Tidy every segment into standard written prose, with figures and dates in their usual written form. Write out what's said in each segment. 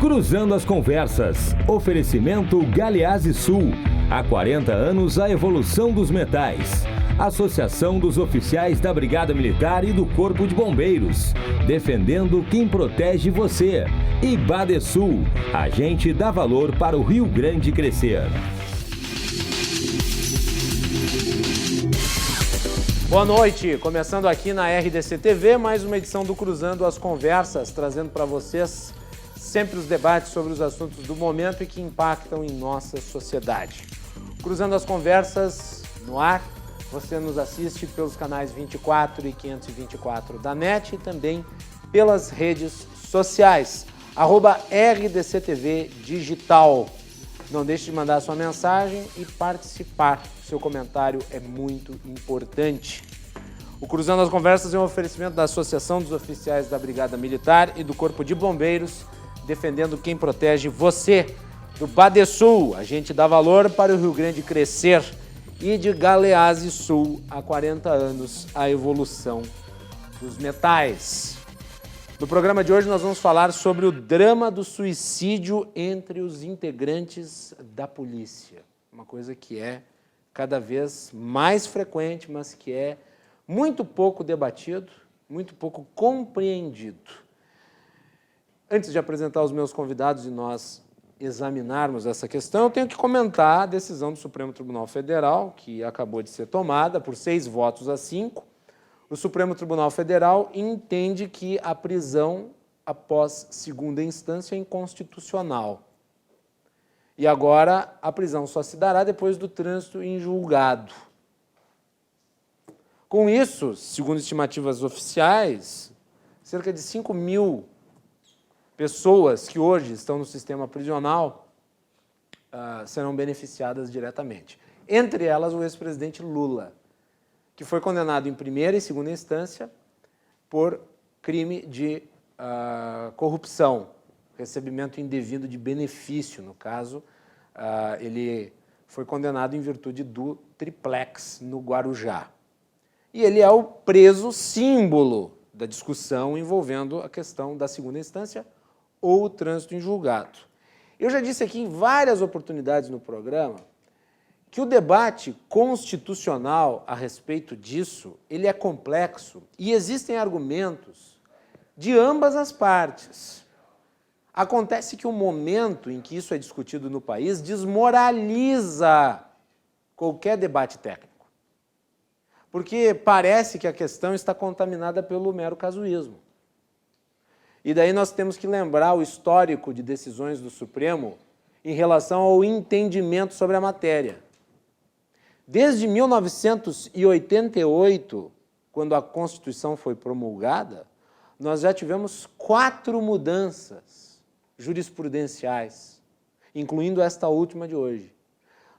Cruzando as Conversas. Oferecimento Galeazzi Sul. Há 40 anos a evolução dos metais. Associação dos Oficiais da Brigada Militar e do Corpo de Bombeiros. Defendendo quem protege você. E Badesul. A gente dá valor para o Rio Grande crescer. Boa noite, começando aqui na RDC TV, mais uma edição do Cruzando as Conversas, trazendo para vocês sempre os debates sobre os assuntos do momento e que impactam em nossa sociedade. Cruzando as Conversas no ar, você nos assiste pelos canais 24 e 524 da NET e também pelas redes sociais, @RDCTV Digital. Não deixe de mandar sua mensagem e participar. Seu comentário é muito importante. O Cruzando as Conversas é um oferecimento da Associação dos Oficiais da Brigada Militar e do Corpo de Bombeiros, defendendo quem protege você. Do Badesul, a gente dá valor para o Rio Grande crescer. E de Galeazzi Sul, há 40 anos, a evolução dos metais. No programa de hoje nós vamos falar sobre o drama do suicídio entre os integrantes da polícia. Uma coisa que é cada vez mais frequente, mas que é muito pouco debatido, muito pouco compreendido. Antes de apresentar os meus convidados e nós examinarmos essa questão, eu tenho que comentar a decisão do Supremo Tribunal Federal, que acabou de ser tomada por 6 votos a 5. O Supremo Tribunal Federal entende que a prisão após segunda instância é inconstitucional. E agora a prisão só se dará depois do trânsito em julgado. Com isso, segundo estimativas oficiais, cerca de 5.000 pessoas que hoje estão no sistema prisional serão beneficiadas diretamente. Entre elas, o ex-presidente Lula, que foi condenado em primeira e segunda instância por crime de corrupção, recebimento indevido de benefício. No caso, ele foi condenado em virtude do triplex no Guarujá. E ele é o preso símbolo da discussão envolvendo a questão da segunda instância ou o trânsito em julgado. Eu já disse aqui em várias oportunidades no programa que o debate constitucional a respeito disso, ele é complexo e existem argumentos de ambas as partes. Acontece que o momento em que isso é discutido no país desmoraliza qualquer debate técnico, porque parece que a questão está contaminada pelo mero casuísmo. E daí nós temos que lembrar o histórico de decisões do Supremo em relação ao entendimento sobre a matéria. Desde 1988, quando a Constituição foi promulgada, nós já tivemos 4 mudanças jurisprudenciais, incluindo esta última de hoje.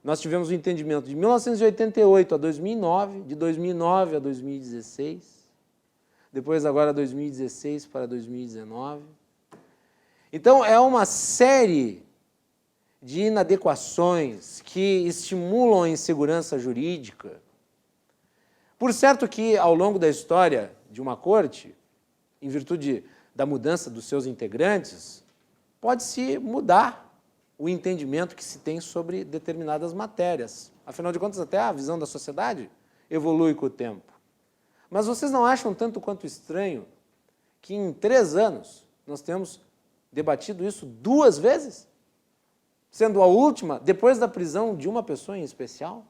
Nós tivemos o entendimento de 1988 a 2009, de 2009 a 2016, depois agora 2016 para 2019. Então, é uma série de inadequações que estimulam a insegurança jurídica. Por certo que, ao longo da história de uma corte, em virtude da mudança dos seus integrantes, pode-se mudar o entendimento que se tem sobre determinadas matérias. Afinal de contas, até a visão da sociedade evolui com o tempo. Mas vocês não acham tanto quanto estranho que em 3 anos nós temos debatido isso 2 vezes? Sendo a última depois da prisão de uma pessoa em especial?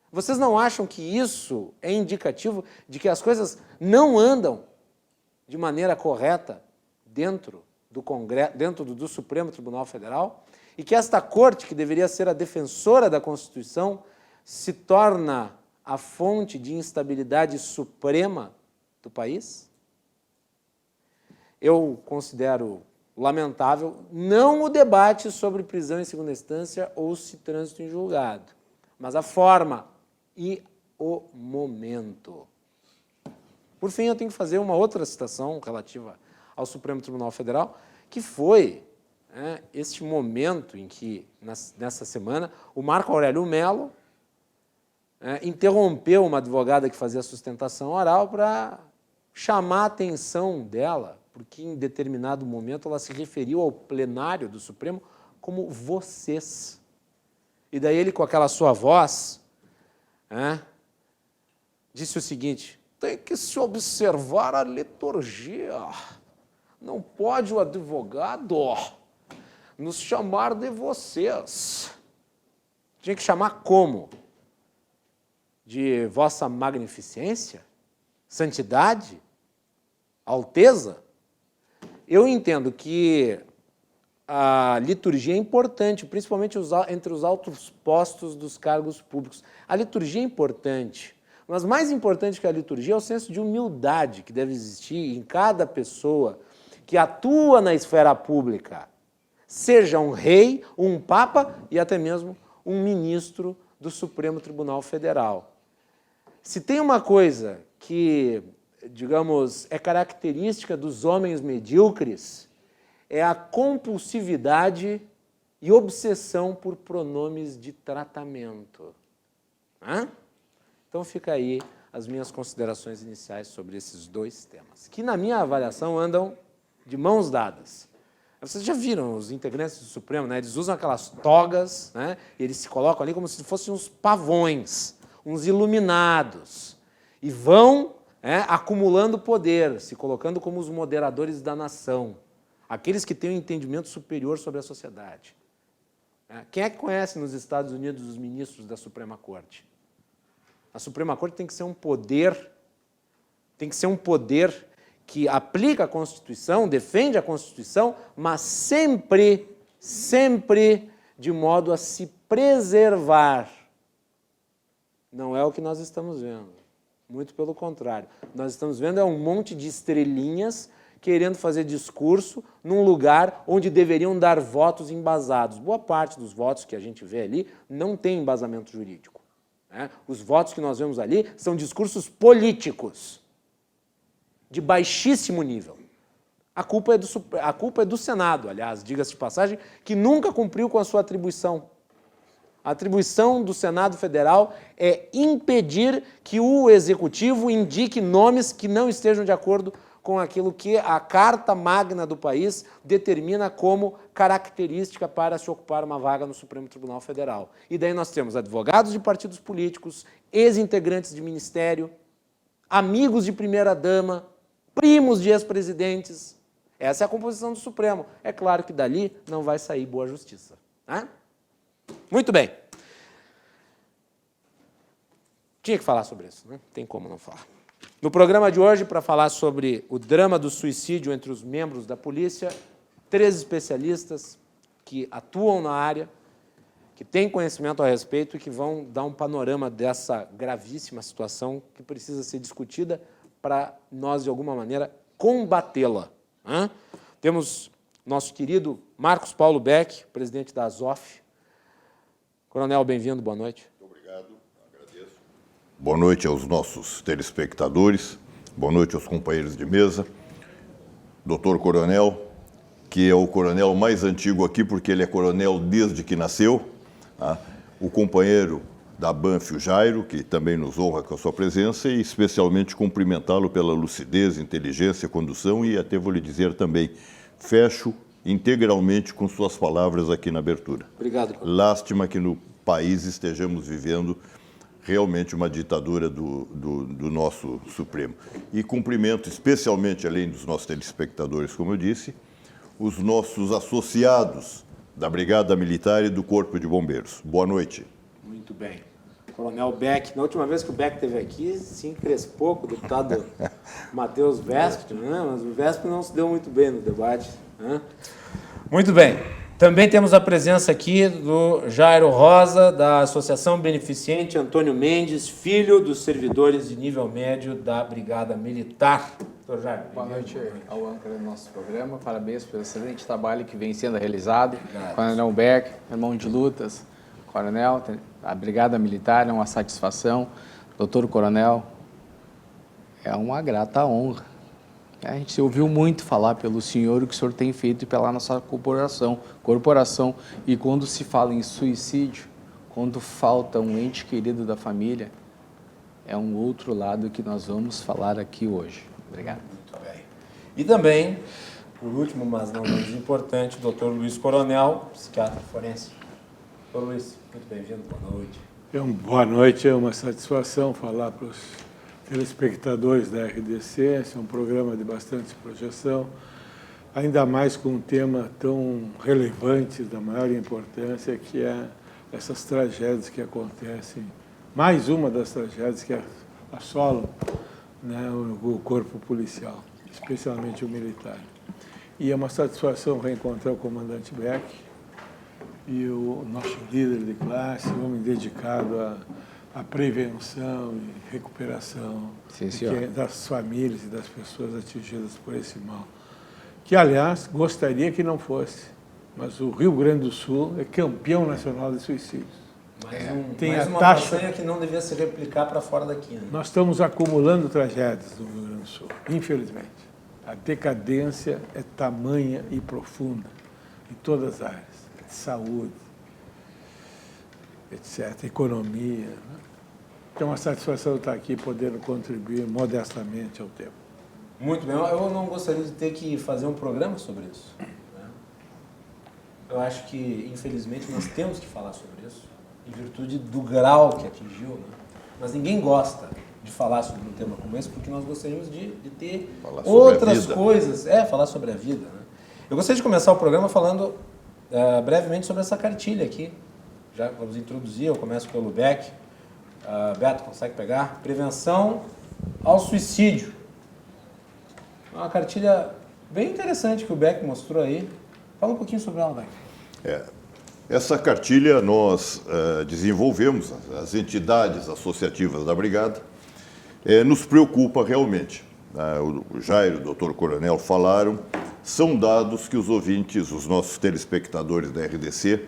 Vocês não acham que isso é indicativo de que as coisas não andam de maneira correta dentro do Congresso, dentro do Supremo Tribunal Federal? E que esta corte, que deveria ser a defensora da Constituição, se torna a fonte de instabilidade suprema do país? Eu considero lamentável não o debate sobre prisão em segunda instância ou se trânsito em julgado, mas a forma e o momento. Por fim, eu tenho que fazer uma outra citação relativa ao Supremo Tribunal Federal, que foi este momento em que, nessa semana, o Marco Aurélio Mello interrompeu uma advogada que fazia sustentação oral para chamar a atenção dela porque em determinado momento ela se referiu ao plenário do Supremo como vocês. E daí ele, com aquela sua voz, disse o seguinte: tem que se observar a liturgia. Não pode o advogado nos chamar de vocês. Tinha que chamar como? De vossa magnificência? Santidade? Alteza? Eu entendo que a liturgia é importante, principalmente entre os altos postos dos cargos públicos. A liturgia é importante, mas mais importante que a liturgia é o senso de humildade que deve existir em cada pessoa que atua na esfera pública, seja um rei, um papa e até mesmo um ministro do Supremo Tribunal Federal. Se tem uma coisa que, digamos, é característica dos homens medíocres, é a compulsividade e obsessão por pronomes de tratamento. Então fica aí as minhas considerações iniciais sobre esses dois temas, que na minha avaliação andam de mãos dadas. Vocês já viram os integrantes do Supremo, né? Eles usam aquelas togas, né? E eles se colocam ali como se fossem uns pavões, uns iluminados, e vão acumulando poder, se colocando como os moderadores da nação, aqueles que têm um entendimento superior sobre a sociedade. Quem é que conhece nos Estados Unidos os ministros da Suprema Corte? A Suprema Corte tem que ser um poder, que aplica a Constituição, defende a Constituição, mas sempre de modo a se preservar. Não é o que nós estamos vendo. Muito pelo contrário. Nós estamos vendo um monte de estrelinhas querendo fazer discurso num lugar onde deveriam dar votos embasados. Boa parte dos votos que a gente vê ali não tem embasamento jurídico. Os votos que nós vemos ali são discursos políticos, de baixíssimo nível. A culpa é do Senado, aliás, diga-se de passagem, que nunca cumpriu com a sua atribuição. A atribuição do Senado Federal é impedir que o Executivo indique nomes que não estejam de acordo com aquilo que a Carta Magna do país determina como característica para se ocupar uma vaga no Supremo Tribunal Federal. E daí nós temos advogados de partidos políticos, ex-integrantes de ministério, amigos de primeira-dama, primos de ex-presidentes. Essa é a composição do Supremo. É claro que dali não vai sair boa justiça. Muito bem. Tinha que falar sobre isso, né? Tem como não falar. No programa de hoje, para falar sobre o drama do suicídio entre os membros da polícia, 3 especialistas que atuam na área, que têm conhecimento a respeito e que vão dar um panorama dessa gravíssima situação que precisa ser discutida para nós, de alguma maneira, combatê-la. Temos nosso querido Marcos Paulo Beck, presidente da ASOF. Coronel, bem-vindo, boa noite. Muito obrigado, agradeço. Boa noite aos nossos telespectadores, boa noite aos companheiros de mesa. Doutor Coronel, que é o coronel mais antigo aqui, porque ele é coronel desde que nasceu. O companheiro da Banff, o Jairo, que também nos honra com a sua presença, e especialmente cumprimentá-lo pela lucidez, inteligência, condução, e até vou lhe dizer também, fecho integralmente com suas palavras aqui na abertura. Obrigado. Lástima que no país estejamos vivendo realmente uma ditadura do nosso Supremo. E cumprimento especialmente, além dos nossos telespectadores, como eu disse, os nossos associados da Brigada Militar e do Corpo de Bombeiros. Boa noite. Muito bem. Coronel Beck, na última vez que o Beck esteve aqui, se encrespou com o deputado Matheus Vesp, né? Mas o Vesp não se deu muito bem no debate. Muito bem. Também temos a presença aqui do Jairo Rosa, da Associação Beneficente Antônio Mendes, filho dos servidores de nível médio da Brigada Militar. Doutor Jairo. Boa noite ao âncora do nosso programa. Parabéns pelo excelente trabalho que vem sendo realizado. Obrigado. Coronel Beck, irmão de lutas. Coronel, a Brigada Militar é uma satisfação. Doutor Coronel, é uma grata honra. A gente ouviu muito falar pelo senhor o que o senhor tem feito pela nossa corporação. E quando se fala em suicídio, quando falta um ente querido da família, é um outro lado que nós vamos falar aqui hoje. Obrigado. Muito bem. E também, por último, mas não menos importante, o Dr. Luiz Coronel, psiquiatra forense. Dr. Luiz, muito bem-vindo, boa noite. Boa noite, é uma satisfação falar para os telespectadores da RDC. Esse é um programa de bastante projeção, ainda mais com um tema tão relevante, da maior importância, que é essas tragédias que acontecem, mais uma das tragédias que assolam, né, o corpo policial, especialmente o militar. E é uma satisfação reencontrar o comandante Beck e o nosso líder de classe, um homem dedicado à prevenção e recuperação das famílias e das pessoas atingidas por esse mal. Que, aliás, gostaria que não fosse, mas o Rio Grande do Sul é campeão nacional de suicídios. Tem uma façanha que não devia se replicar para fora daqui. Né? Nós estamos acumulando tragédias no Rio Grande do Sul, infelizmente. A decadência é tamanha e profunda em todas as áreas. Saúde, etc., economia. Né? Então, uma satisfação estar aqui podendo contribuir modestamente ao tema. Muito bem. Eu não gostaria de ter que fazer um programa sobre isso. Né? Eu acho que, infelizmente, nós temos que falar sobre isso, em virtude do grau que atingiu. Né? Mas ninguém gosta de falar sobre um tema como esse, porque nós gostaríamos de ter outras coisas. Falar sobre a vida. Né? Eu gostaria de começar o programa falando brevemente sobre essa cartilha aqui. Já vamos introduzir, eu começo pelo Beck. Beto, consegue pegar? Prevenção ao suicídio. É uma cartilha bem interessante que o Beck mostrou aí. Fala um pouquinho sobre ela, Beck. Essa cartilha nós desenvolvemos, as entidades associativas da Brigada, nos preocupa realmente. O Jairo e o Dr. Coronel falaram, são dados que os ouvintes, os nossos telespectadores da RDC,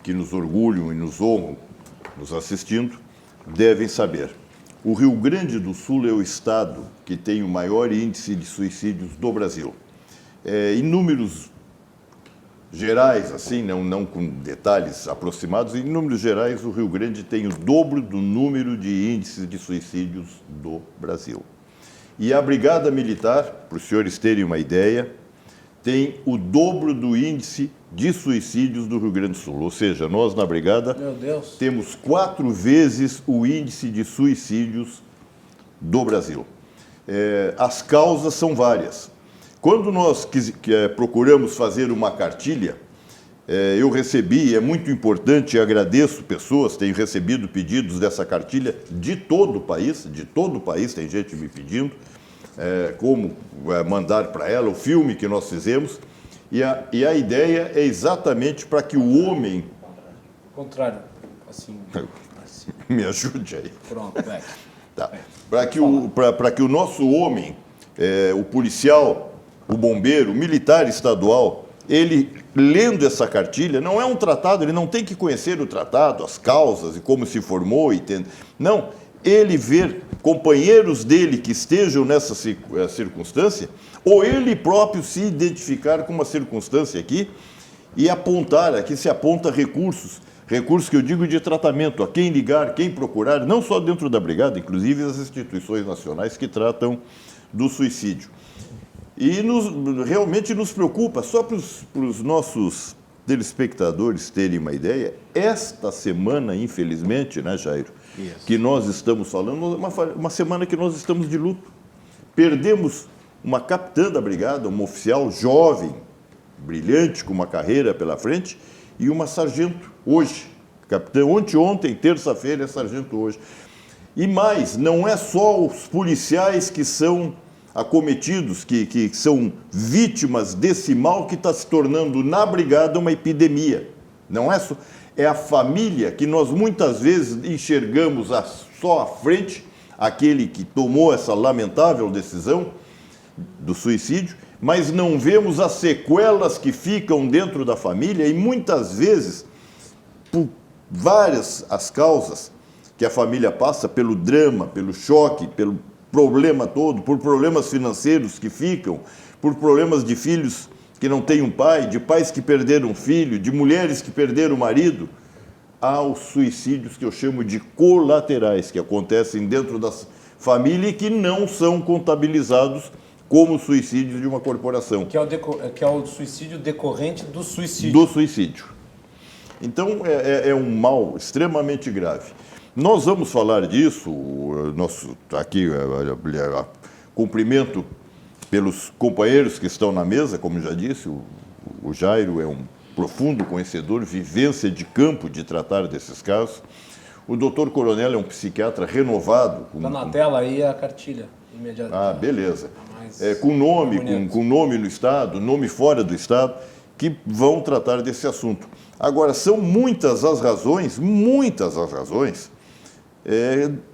que nos orgulham e nos honram, nos assistindo, devem saber. O Rio Grande do Sul é o estado que tem o maior índice de suicídios do Brasil. Em números gerais, assim, não com detalhes aproximados, em números gerais, o Rio Grande tem o dobro do número de índices de suicídios do Brasil. E a Brigada Militar, para os senhores terem uma ideia, tem o dobro do índice de suicídios do Rio Grande do Sul. Ou seja, nós na Brigada temos 4 vezes o índice de suicídios do Brasil. As causas são várias. Quando nós procuramos fazer uma cartilha, eu recebi, é muito importante, e agradeço pessoas, tenho recebido pedidos dessa cartilha de todo o país, tem gente me pedindo, como mandar para ela o filme que nós fizemos, e a ideia é exatamente para que o homem... Contrário, assim. Me ajude aí. Pronto, Beck. Tá. Para que o nosso homem, o policial, o bombeiro, o militar estadual, ele, lendo essa cartilha, não é um tratado, ele não tem que conhecer o tratado, as causas e como se formou. Não, ele ver companheiros dele que estejam nessa circunstância, ou ele próprio se identificar com uma circunstância aqui e apontar, aqui se aponta recursos que eu digo de tratamento, a quem ligar, quem procurar, não só dentro da Brigada, inclusive as instituições nacionais que tratam do suicídio. E realmente nos preocupa, só para os nossos telespectadores terem uma ideia, esta semana, infelizmente, né, Jairo, que nós estamos falando, uma semana que nós estamos de luto. Perdemos uma capitã da Brigada, uma oficial jovem, brilhante, com uma carreira pela frente, e uma sargento hoje. Capitã ontem, terça-feira, é sargento hoje. E mais, não é só os policiais que são acometidos, que são vítimas desse mal que está se tornando na Brigada uma epidemia. Não é só... É a família que nós muitas vezes enxergamos só à frente, aquele que tomou essa lamentável decisão do suicídio, mas não vemos as sequelas que ficam dentro da família e muitas vezes, por várias as causas que a família passa, pelo drama, pelo choque, pelo problema todo, por problemas financeiros que ficam, por problemas de filhos que não têm um pai, de pais que perderam um filho, de mulheres que perderam o marido, há os suicídios que eu chamo de colaterais, que acontecem dentro da família e que não são contabilizados como suicídio de uma corporação. Que é o suicídio decorrente do suicídio. Do suicídio. Então, é um mal extremamente grave. Nós vamos falar disso, nosso, aqui, cumprimento pelos companheiros que estão na mesa, como já disse, o Jairo é um profundo conhecedor, vivência de campo de tratar desses casos. O doutor Coronel é um psiquiatra renovado. Está na tela aí a cartilha, imediatamente. Ah, beleza. Com nome no Estado, nome fora do Estado, que vão tratar desse assunto. Agora, são muitas as razões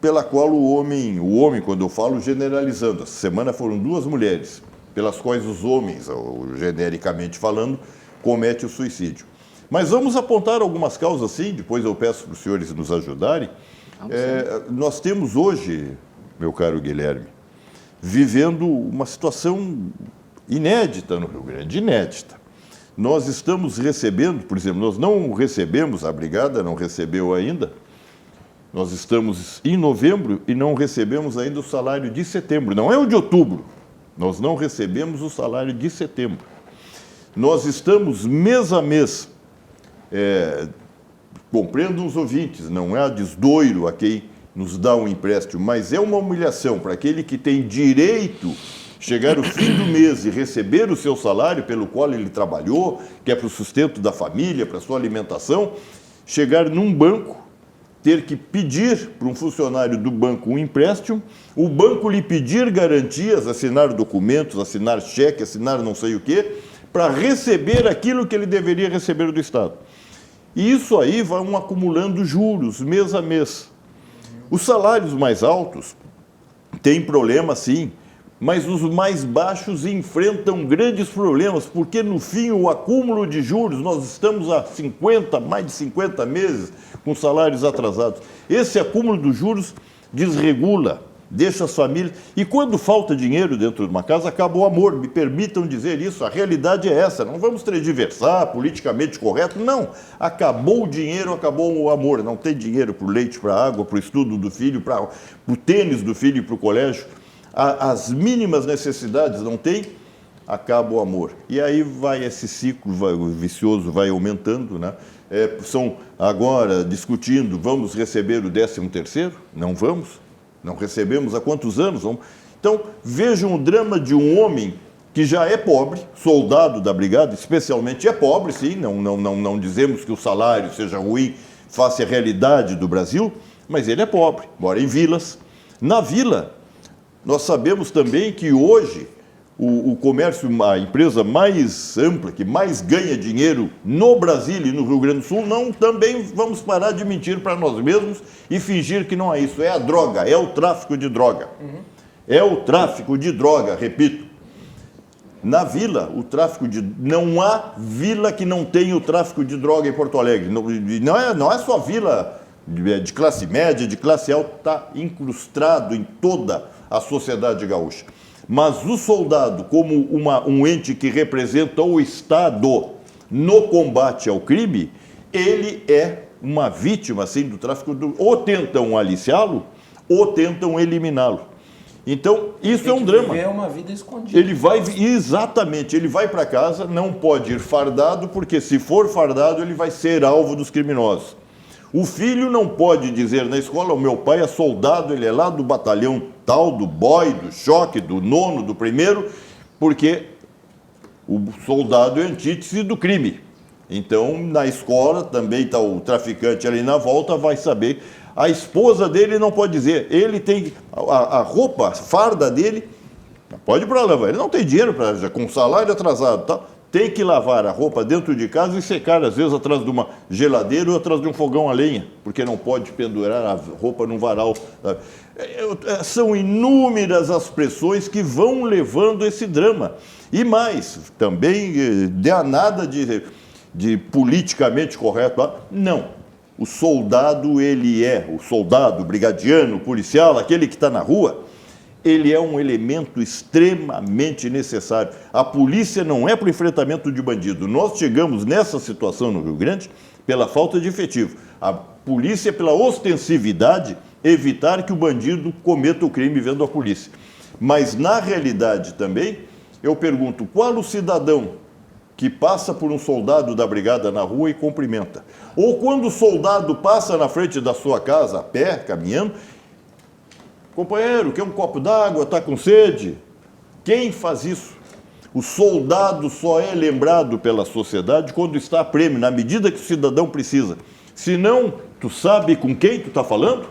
pela qual o homem, quando eu falo generalizando, essa semana foram 2 mulheres, pelas quais os homens, genericamente falando, cometem o suicídio. Mas vamos apontar algumas causas, sim, depois eu peço para os senhores nos ajudarem. Nós temos hoje, meu caro Guilherme, vivendo uma situação inédita no Rio Grande, inédita. Nós estamos recebendo, por exemplo, nós não recebemos, a Brigada não recebeu ainda, nós estamos em novembro e não recebemos ainda o salário de setembro, não é o de outubro, nós não recebemos o salário de setembro. Nós estamos mês a mês, compreendam os ouvintes, não é a desdoiro a quem nos dá um empréstimo, mas é uma humilhação para aquele que tem direito chegar o fim do mês e receber o seu salário pelo qual ele trabalhou, que é para o sustento da família, para a sua alimentação, chegar num banco, ter que pedir para um funcionário do banco um empréstimo, o banco lhe pedir garantias, assinar documentos, assinar cheque, assinar não sei o quê, para receber aquilo que ele deveria receber do Estado. E isso aí vão acumulando juros, mês a mês. Os salários mais altos têm problema, sim, mas os mais baixos enfrentam grandes problemas, porque no fim o acúmulo de juros, nós estamos há mais de 50 meses com salários atrasados. Esse acúmulo de juros desregula, deixa as famílias... E quando falta dinheiro dentro de uma casa, acaba o amor. Me permitam dizer isso, a realidade é essa. Não vamos tergiversar, politicamente correto, não. Acabou o dinheiro, acabou o amor. Não tem dinheiro para o leite, para a água, para o estudo do filho, para o tênis do filho e para o colégio. As mínimas necessidades não tem, acaba o amor. E aí vai esse ciclo vicioso, vai aumentando, né? São agora discutindo, vamos receber o 13º? Não vamos. Não recebemos há quantos anos? Então, vejam o drama de um homem que já é pobre, soldado da Brigada, especialmente é pobre, sim, não dizemos que o salário seja ruim, face à realidade do Brasil, mas ele é pobre, mora em vilas. Na vila, nós sabemos também que hoje o comércio, a empresa mais ampla, que mais ganha dinheiro no Brasil e no Rio Grande do Sul, também vamos parar de mentir para nós mesmos e fingir que não é isso. É a droga, é o tráfico de droga. É o tráfico de droga, repito. Na vila, não há vila que não tenha o tráfico de droga em Porto Alegre. Não é só vila de classe média, de classe alta, está incrustado em toda a sociedade gaúcha. Mas o soldado, como um ente que representa o Estado no combate ao crime, ele é uma vítima assim, do tráfico. Ou tentam aliciá-lo, ou tentam eliminá-lo. Então, isso é um drama. Ele uma vida escondida. Exatamente, ele vai para casa, não pode ir fardado, porque se for fardado, ele vai ser alvo dos criminosos. O filho não pode dizer na escola, o meu pai é soldado, ele é lá do batalhão tal, do boy, do choque, do 9º, do 1º, porque o soldado é antítese do crime. Então, na escola, também está o traficante ali na volta, vai saber. A esposa dele não pode dizer, ele tem a roupa, a farda dele, pode ir para lavar, ele não tem dinheiro para com salário atrasado, tá? Tem que lavar a roupa dentro de casa e secar, às vezes, atrás de uma geladeira ou atrás de um fogão a lenha, porque não pode pendurar a roupa num varal. São inúmeras as pressões que vão levando esse drama. E mais, também, dá nada de politicamente correto. Não. O soldado, o soldado, o brigadiano, o policial, aquele que está na rua, ele é um elemento extremamente necessário. A polícia não é para o enfrentamento de bandido. Nós chegamos nessa situação no Rio Grande pela falta de efetivo. A polícia, pela ostensividade, evitar que o bandido cometa o crime vendo a polícia. Mas, na realidade também, eu pergunto, qual o cidadão que passa por um soldado da brigada na rua e cumprimenta? Ou quando o soldado passa na frente da sua casa, a pé, caminhando, companheiro, quer um copo d'água, está com sede? Quem faz isso? O soldado só é lembrado pela sociedade quando está a prêmio, na medida que o cidadão precisa. Se não, tu sabe com quem tu está falando?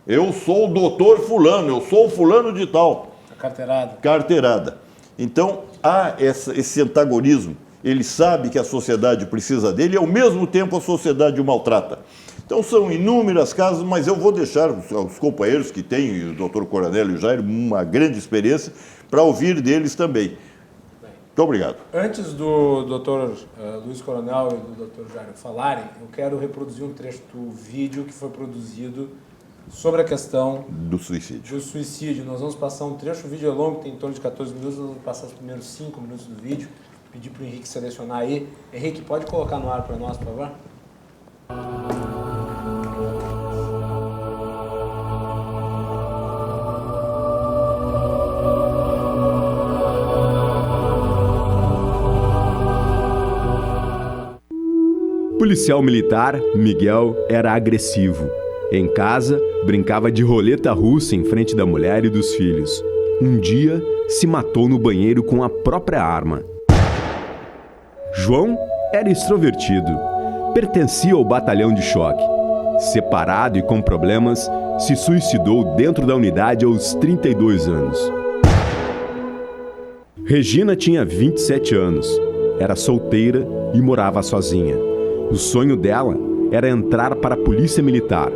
Eu sou o doutor fulano, eu sou o fulano de tal. Carteirada. Carteirada. Então, há esse antagonismo. Ele sabe que a sociedade precisa dele e, ao mesmo tempo, a sociedade o maltrata. Então, são inúmeras casos, mas eu vou deixar os companheiros que têm, o doutor Coronel e o Jair, uma grande experiência, para ouvir deles também. Muito obrigado. Antes do doutor Luiz Coronel e do doutor Jair falarem, eu quero reproduzir um trecho do vídeo que foi produzido sobre a questão do suicídio. Nós vamos passar um trecho, o vídeo é longo, tem em torno de 14 minutos, nós vamos passar os primeiros 5 minutos do vídeo. Pedir para o Henrique selecionar aí. Henrique, pode colocar no ar para nós, por favor? O policial militar, Miguel, era agressivo. Em casa, brincava de roleta russa em frente da mulher e dos filhos. Um dia, se matou no banheiro com a própria arma. João era extrovertido. Pertencia ao batalhão de choque. Separado e com problemas, se suicidou dentro da unidade aos 32 anos. Regina tinha 27 anos. Era solteira e morava sozinha. O sonho dela era entrar para a polícia militar.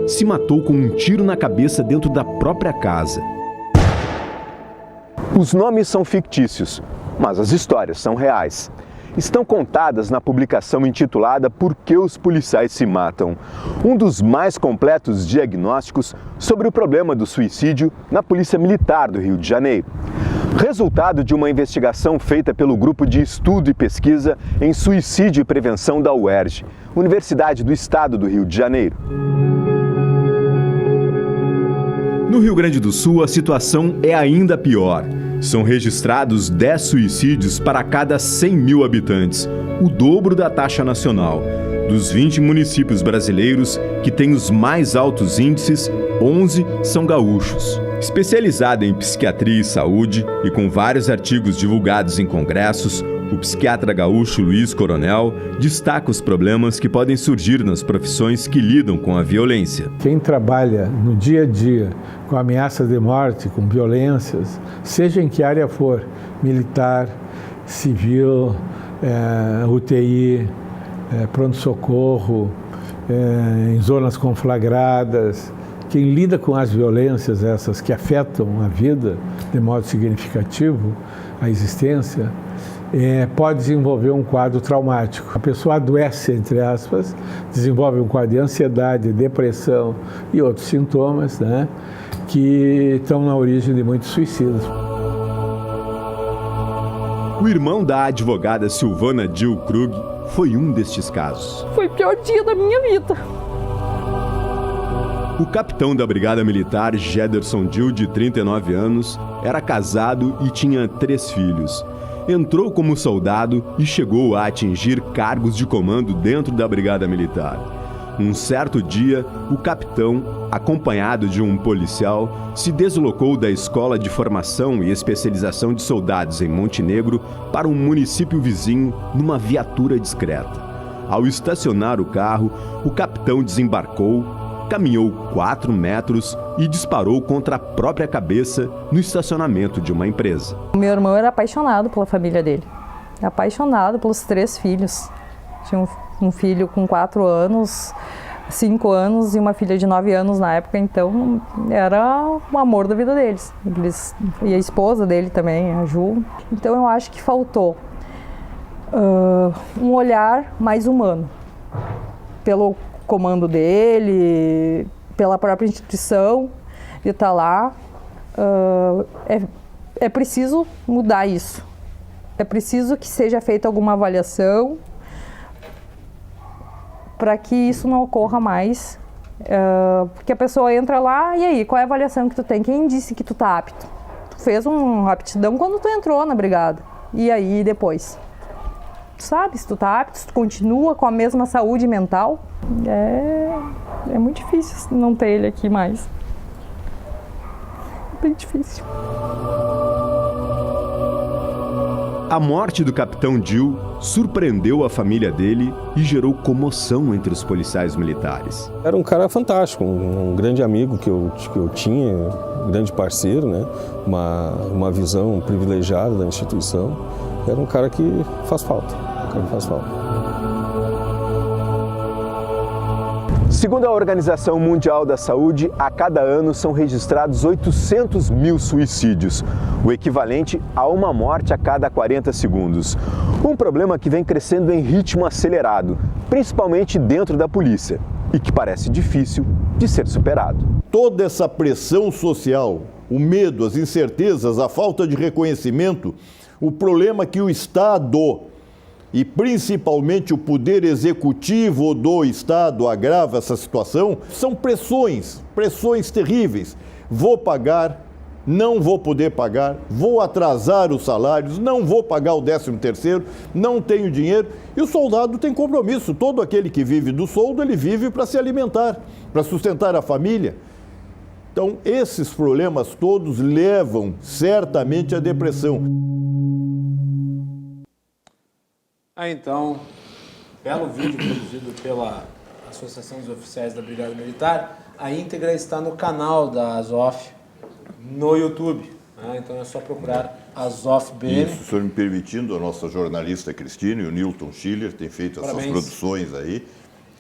Se matou com um tiro na cabeça dentro da própria casa. Os nomes são fictícios, mas as histórias são reais. Estão contadas na publicação intitulada Por que os policiais se matam? Um dos mais completos diagnósticos sobre o problema do suicídio na Polícia Militar do Rio de Janeiro. Resultado de uma investigação feita pelo Grupo de Estudo e Pesquisa em Suicídio e Prevenção da UERJ, Universidade do Estado do Rio de Janeiro. No Rio Grande do Sul, a situação é ainda pior. São registrados 10 suicídios para cada 100 mil habitantes, o dobro da taxa nacional. Dos 20 municípios brasileiros que têm os mais altos índices, 11 são gaúchos. Especializado em psiquiatria e saúde e com vários artigos divulgados em congressos, o psiquiatra gaúcho Luiz Coronel destaca os problemas que podem surgir nas profissões que lidam com a violência. Quem trabalha no dia a dia com ameaças de morte, com violências, seja em que área for, militar, civil, UTI, pronto-socorro, em zonas conflagradas, quem lida com as violências essas que afetam a vida de modo significativo, a existência, pode desenvolver um quadro traumático. A pessoa adoece, entre aspas, desenvolve um quadro de ansiedade, depressão e outros sintomas, né, que estão na origem de muitos suicidas. O irmão da advogada Silvana Dil Krug foi um destes casos. Foi o pior dia da minha vida. O capitão da Brigada Militar, Gederson Dil, de 39 anos, era casado e tinha 3 filhos. Entrou como soldado e chegou a atingir cargos de comando dentro da Brigada Militar. Um certo dia, o capitão, acompanhado de um policial, se deslocou da Escola de Formação e Especialização de Soldados em Montenegro para um município vizinho numa viatura discreta. Ao estacionar o carro, o capitão desembarcou, caminhou 4 metros e disparou contra a própria cabeça no estacionamento de uma empresa. O meu irmão era apaixonado pela família dele, apaixonado pelos 3 filhos. Tinha um filho com 4 anos, 5 anos e uma filha de 9 anos na época, então era o amor da vida deles. E a esposa dele também, a Ju. Então eu acho que faltou um olhar mais humano pelo comando dele, pela própria instituição de estar lá. É preciso mudar isso. É preciso que seja feita alguma avaliação para que isso não ocorra mais. Porque a pessoa entra lá, e aí, qual é a avaliação que tu tem? Quem disse que tu tá apto? fez uma aptidão quando tu entrou na brigada. E aí depois? Tu sabe, se tu tá apto, se tu continua com a mesma saúde mental, é muito difícil não ter ele aqui mais. É bem difícil. A morte do capitão Gil surpreendeu a família dele e gerou comoção entre os policiais militares. Era um cara fantástico, um grande amigo que eu tinha, um grande parceiro, né? Uma visão privilegiada da instituição. Era um cara que faz falta, Segundo a Organização Mundial da Saúde, a cada ano são registrados 800 mil suicídios, o equivalente a uma morte a cada 40 segundos. Um problema que vem crescendo em ritmo acelerado, principalmente dentro da polícia, e que parece difícil de ser superado. Toda essa pressão social, o medo, as incertezas, a falta de reconhecimento, o problema que o Estado e principalmente o poder executivo do Estado agrava essa situação, são pressões terríveis. Vou pagar, não vou poder pagar, vou atrasar os salários, não vou pagar o 13º, não tenho dinheiro. E o soldado tem compromisso. Todo aquele que vive do soldo, ele vive para se alimentar, para sustentar a família. Então, esses problemas todos levam certamente à depressão. Então, belo vídeo produzido pela Associação dos Oficiais da Brigada Militar. A íntegra está no canal da Azof no YouTube. Então é só procurar Azof BM. Isso, senhor me permitindo, a nossa jornalista Cristine e o Newton Schiller têm feito essas produções aí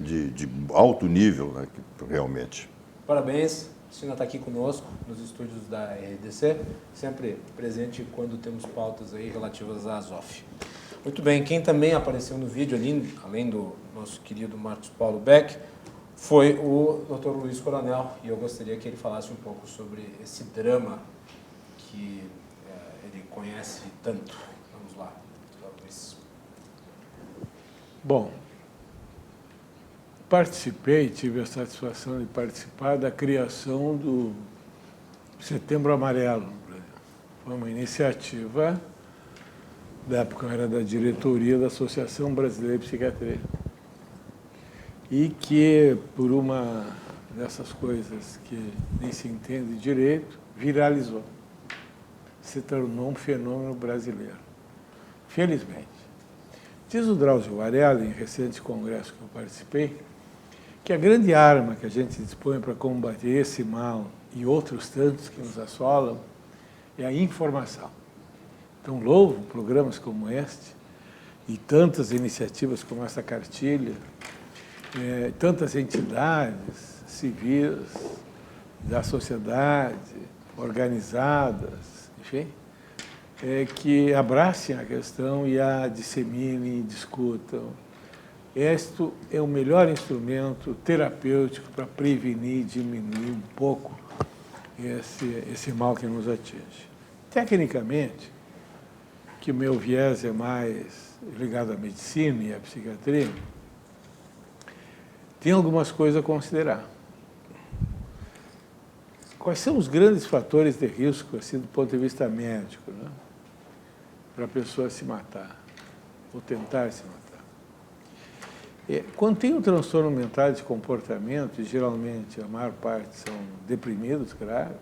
de alto nível, né, realmente. Parabéns. A Cristina está aqui conosco nos estúdios da RDC, sempre presente quando temos pautas aí relativas à Azof. Muito bem, quem também apareceu no vídeo ali, além do nosso querido Marcos Paulo Beck, foi o Dr. Luiz Coronel, e eu gostaria que ele falasse um pouco sobre esse drama que ele conhece tanto. Vamos lá, Dr. Luiz. Bom, tive a satisfação de participar da criação do Setembro Amarelo no Brasil. Foi uma iniciativa da época eu era da diretoria da Associação Brasileira de Psiquiatria, e que, por uma dessas coisas que nem se entende direito, viralizou. Se tornou um fenômeno brasileiro. Felizmente. Diz o Drauzio Varela, em recente congresso que eu participei, que a grande arma que a gente dispõe para combater esse mal e outros tantos que nos assolam é a informação. Então, louvo programas como este e tantas iniciativas como essa cartilha, tantas entidades civis, da sociedade, organizadas, enfim, que abracem a questão e a disseminem e discutam. Este é o melhor instrumento terapêutico para prevenir e diminuir um pouco esse mal que nos atinge. Tecnicamente, que o meu viés é mais ligado à medicina e à psiquiatria, tem algumas coisas a considerar. Quais são os grandes fatores de risco, assim, do ponto de vista médico, né, para a pessoa se matar, ou tentar se matar? Quando tem um transtorno mental de comportamento, e geralmente a maior parte são deprimidos graves,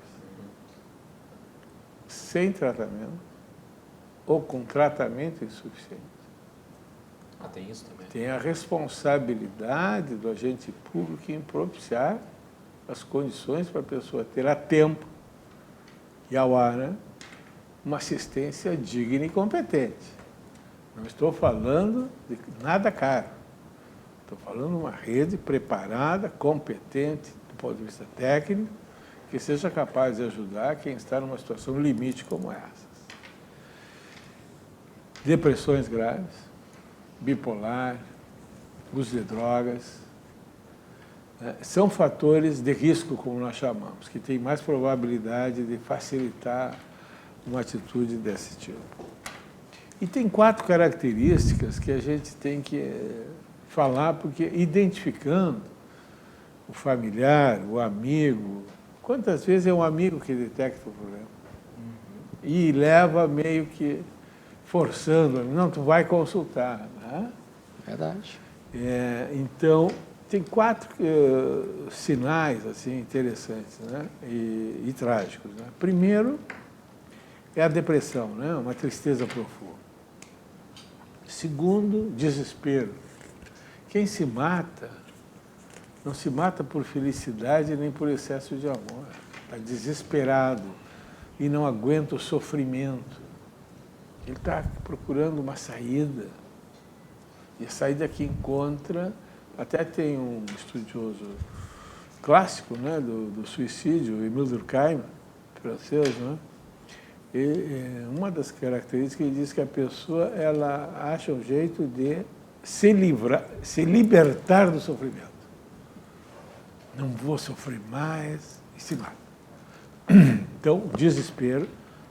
sem tratamento, ou com tratamento insuficiente. Tem isso também. Tem a responsabilidade do agente público em propiciar as condições para a pessoa ter a tempo e a hora uma assistência digna e competente. Não estou falando de nada caro. Estou falando de uma rede preparada, competente, do ponto de vista técnico, que seja capaz de ajudar quem está numa situação limite como essa. Depressões graves, bipolar, uso de drogas, são fatores de risco, como nós chamamos, que têm mais probabilidade de facilitar uma atitude desse tipo. E tem 4 características que a gente tem que falar, porque identificando o familiar, o amigo, quantas vezes é um amigo que detecta o problema? E leva meio que forçando, não, tu vai consultar. Né? Verdade. Então, tem 4 sinais assim, interessantes, né? e trágicos. Né? Primeiro, é a depressão, né? Uma tristeza profunda. Segundo, desespero. Quem se mata, não se mata por felicidade nem por excesso de amor. Está desesperado e não aguenta o sofrimento. Ele está procurando uma saída. E a saída que encontra, até tem um estudioso clássico, né, do suicídio, Emile Durkheim, francês, né? E, uma das características, ele diz que a pessoa ela acha um jeito de se libertar do sofrimento. Não vou sofrer mais e se mata. Então, desespero,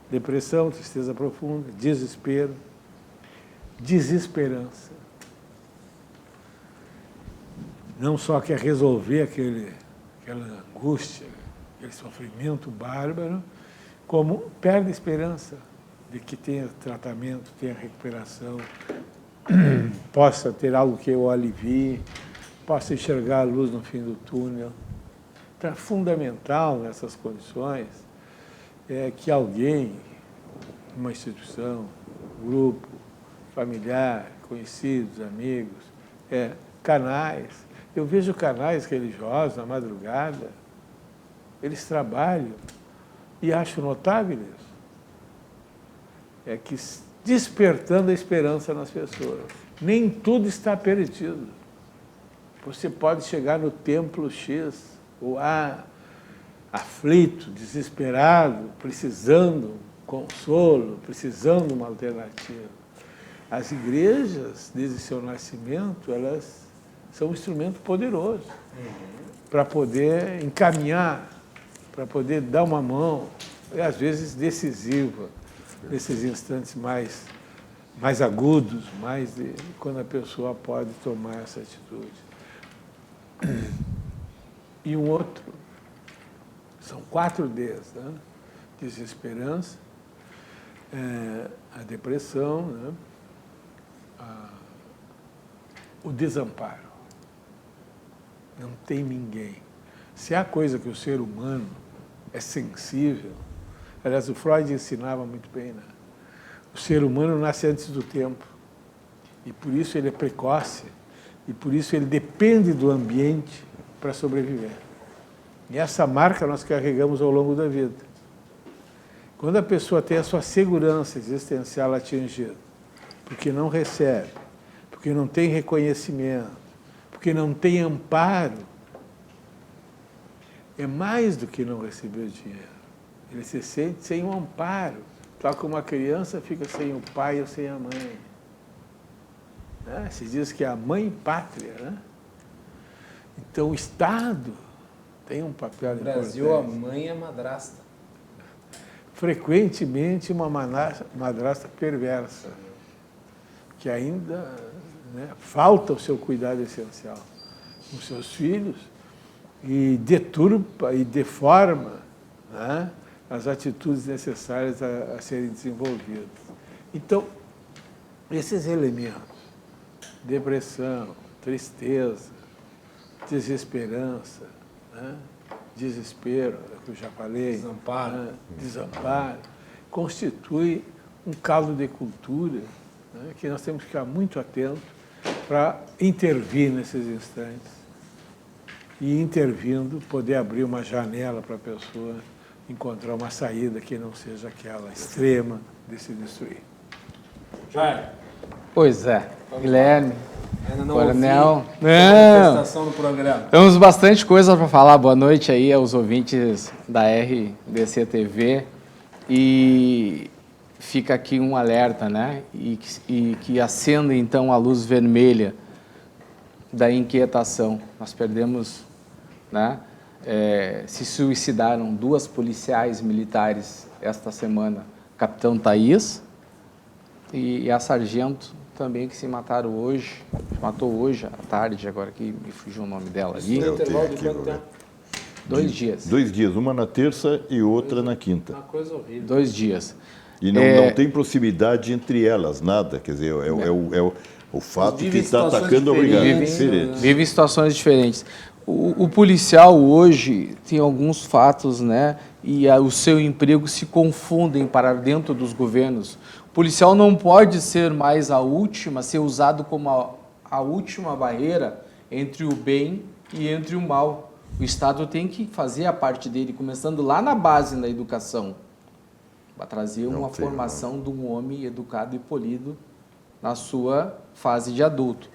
depressão, tristeza profunda, desespero, desesperança. Não só quer resolver aquela angústia, aquele sofrimento bárbaro, como perde a esperança de que tenha tratamento, tenha recuperação, possa ter algo que o alivie, possa enxergar a luz no fim do túnel. Então, é fundamental nessas condições que alguém, uma instituição, um grupo, familiar, conhecidos, amigos, canais. Eu vejo canais religiosos na madrugada, eles trabalham e acho notável isso. É que despertando a esperança nas pessoas. Nem tudo está perdido. Você pode chegar no templo X, ou A, aflito, desesperado, precisando consolo, precisando de uma alternativa. As igrejas, desde seu nascimento, elas são um instrumento poderoso para poder encaminhar, para poder dar uma mão, e às vezes decisiva, nesses instantes mais agudos, quando a pessoa pode tomar essa atitude. E um outro, são 4 Ds, né? Desesperança, a depressão, né? O desamparo. Não tem ninguém. Se há coisa que o ser humano é sensível, aliás, o Freud ensinava muito bem, né? O ser humano nasce antes do tempo, e por isso ele é precoce, e por isso ele depende do ambiente para sobreviver. E essa marca nós carregamos ao longo da vida. Quando a pessoa tem a sua segurança existencial atingida, porque não recebe, porque não tem reconhecimento, porque não tem amparo, é mais do que não receber dinheiro. Ele se sente sem um amparo, tal como uma criança fica sem o pai ou sem a mãe. Né? Se diz que é a mãe pátria, né? Então o Estado tem um papel importante. No Brasil, a mãe é madrasta. Frequentemente uma madrasta perversa, que ainda falta o seu cuidado essencial com seus filhos e deturpa e deforma, né, as atitudes necessárias a serem desenvolvidas. Então, esses elementos, depressão, tristeza, desesperança, né, desespero, que eu já falei, Desamparo. Né, desamparo, constitui um caldo de cultura, né, que nós temos que ficar muito atentos para intervir nesses instantes e, intervindo, poder abrir uma janela para a pessoa encontrar uma saída que não seja aquela extrema de se destruir. Jair. Pois é, Guilherme, Ainda não Coronel. ouvi a manifestação do programa. Temos bastante coisa para falar. Boa noite aí aos ouvintes da RDC TV. E fica aqui um alerta, né? E que acenda, então, a luz vermelha da inquietação. Nós perdemos, né? Se suicidaram 2 policiais militares esta semana, Capitão Thaís e a sargento também, que se mataram hoje, matou hoje à tarde, agora que me fugiu o nome dela ali. No intervalo de quanto tempo? 2 dias. 2 dias, uma na terça e outra na quinta. Uma coisa horrível. 2 dias. E não tem proximidade entre elas, nada. Quer dizer, o fato que Vivem está situações atacando obrigado. diferentes, Diferente. Vive situações diferentes. O policial hoje tem alguns fatos, né? E o seu emprego se confundem para dentro dos governos. O policial não pode ser mais ser usado como a última barreira entre o bem e entre o mal. O Estado tem que fazer a parte dele, começando lá na base da educação, para trazer uma formação de um homem educado e polido na sua fase de adulto.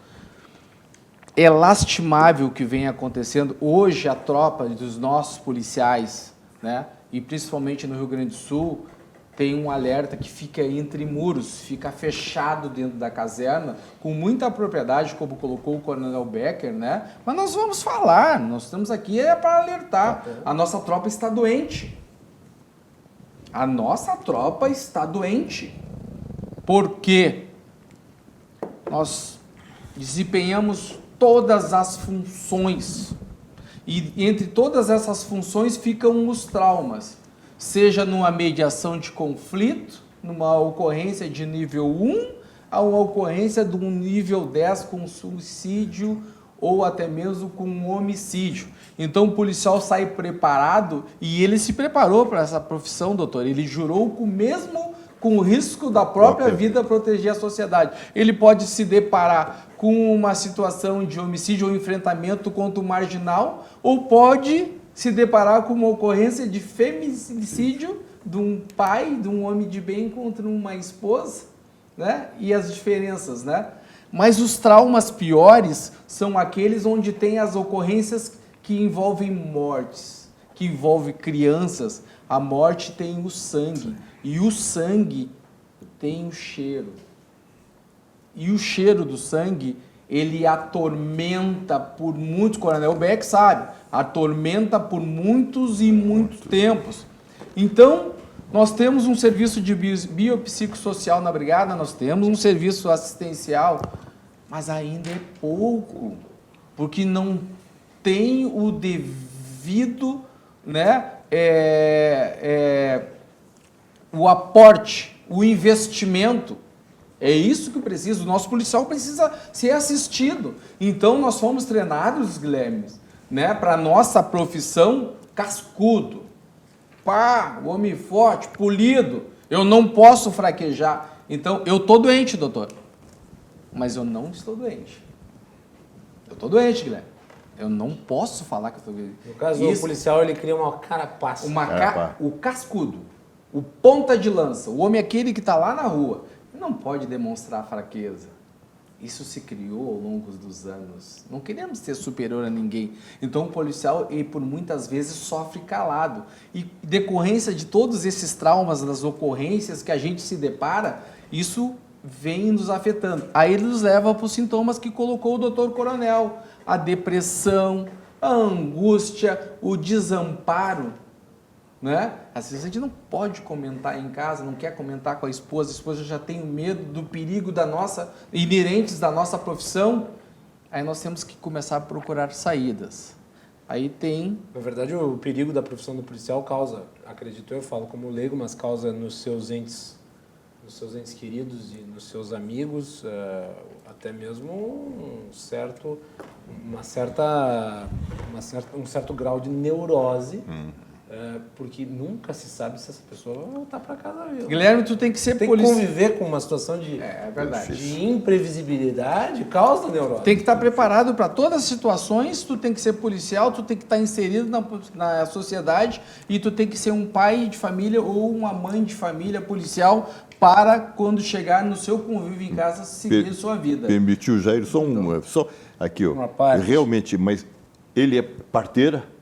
É lastimável o que vem acontecendo. Hoje, a tropa dos nossos policiais, né, e principalmente no Rio Grande do Sul, tem um alerta que fica entre muros, fica fechado dentro da caserna, com muita propriedade, como colocou o Coronel Becker, né? Mas nós vamos falar, nós estamos aqui para alertar. A nossa tropa está doente. A nossa tropa está doente. Por quê? Nós desempenhamos todas as funções. E entre todas essas funções ficam os traumas. Seja numa mediação de conflito, numa ocorrência de nível 1, a uma ocorrência de um nível 10 com suicídio ou até mesmo com um homicídio. Então o policial sai preparado, e ele se preparou para essa profissão, doutor. Ele jurou com o risco da própria vida proteger a sociedade. Ele pode se deparar com uma situação de homicídio ou enfrentamento contra o marginal, ou pode se deparar com uma ocorrência de feminicídio de um pai, de um homem de bem contra uma esposa, né? E as diferenças, né? Mas os traumas piores são aqueles onde tem as ocorrências que envolvem mortes, que envolvem crianças. A morte tem o sangue, e o sangue tem o cheiro. E o cheiro do sangue, ele atormenta por muitos, Coronel Beck sabe, atormenta por muitos e muitos tempos. Então, nós temos um serviço de biopsicossocial na brigada, nós temos um serviço assistencial, mas ainda é pouco, porque não tem o devido, né, o aporte, o investimento. É isso que precisa. O nosso policial precisa ser assistido. Então, nós fomos treinados, Guilherme, né, para a nossa profissão cascudo. Pá, homem forte, polido. Eu não posso fraquejar. Então, eu estou doente, doutor. Mas eu não estou doente. Eu estou doente, Guilherme. Eu não posso falar que eu estou doente. No caso, o policial, ele cria uma carapaça. O cascudo. O ponta de lança. O homem aquele que está lá na rua. Não pode demonstrar fraqueza. Isso se criou ao longo dos anos. Não queremos ser superior a ninguém. Então o policial, ele, por muitas vezes, sofre calado. E decorrência de todos esses traumas, das ocorrências que a gente se depara, isso vem nos afetando. Aí ele nos leva para os sintomas que colocou o doutor Coronel. A depressão, a angústia, o desamparo. Né? Às vezes a gente não pode comentar em casa, não quer comentar com a esposa já tem medo do perigo inerentes da nossa profissão, aí nós temos que começar a procurar saídas. Aí tem... Na verdade, o perigo da profissão do policial causa, acredito eu, falo como leigo, mas causa nos seus entes queridos e nos seus amigos, até mesmo um certo grau de neurose. Porque nunca se sabe se essa pessoa vai voltar para casa viva. Guilherme, tu tem que ser policial. Tem que conviver com uma situação de imprevisibilidade, causa neurose. Tem que estar preparado para todas as situações, tu tem que ser policial, tu tem que estar inserido na sociedade e tu tem que ser um pai de família ou uma mãe de família policial para, quando chegar no seu convívio em casa, seguir sua vida. Permitiu, Jair, só aqui, ó, realmente, mas ele é parteira?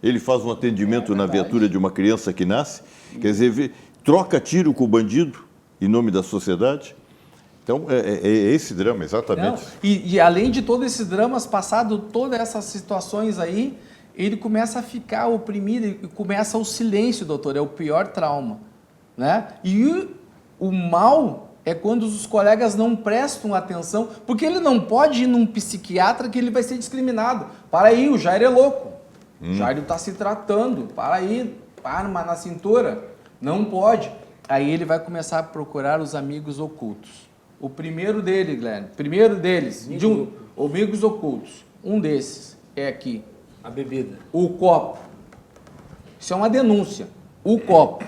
Ele faz um atendimento na viatura de uma criança que nasce, quer dizer, troca tiro com o bandido em nome da sociedade. Então, é esse drama, exatamente. E além de todos esses dramas, passado todas essas situações aí, ele começa a ficar oprimido, e começa o silêncio, doutor, é o pior trauma. Né? E o mal é quando os colegas não prestam atenção, porque ele não pode ir num psiquiatra que ele vai ser discriminado. Para aí, o Jair é louco. Jairo está se tratando, para aí, arma na cintura, não pode. Aí ele vai começar a procurar os amigos ocultos. O primeiro dele, Guilherme, amigos ocultos, um desses é aqui. A bebida. O copo. Isso é uma denúncia. O copo.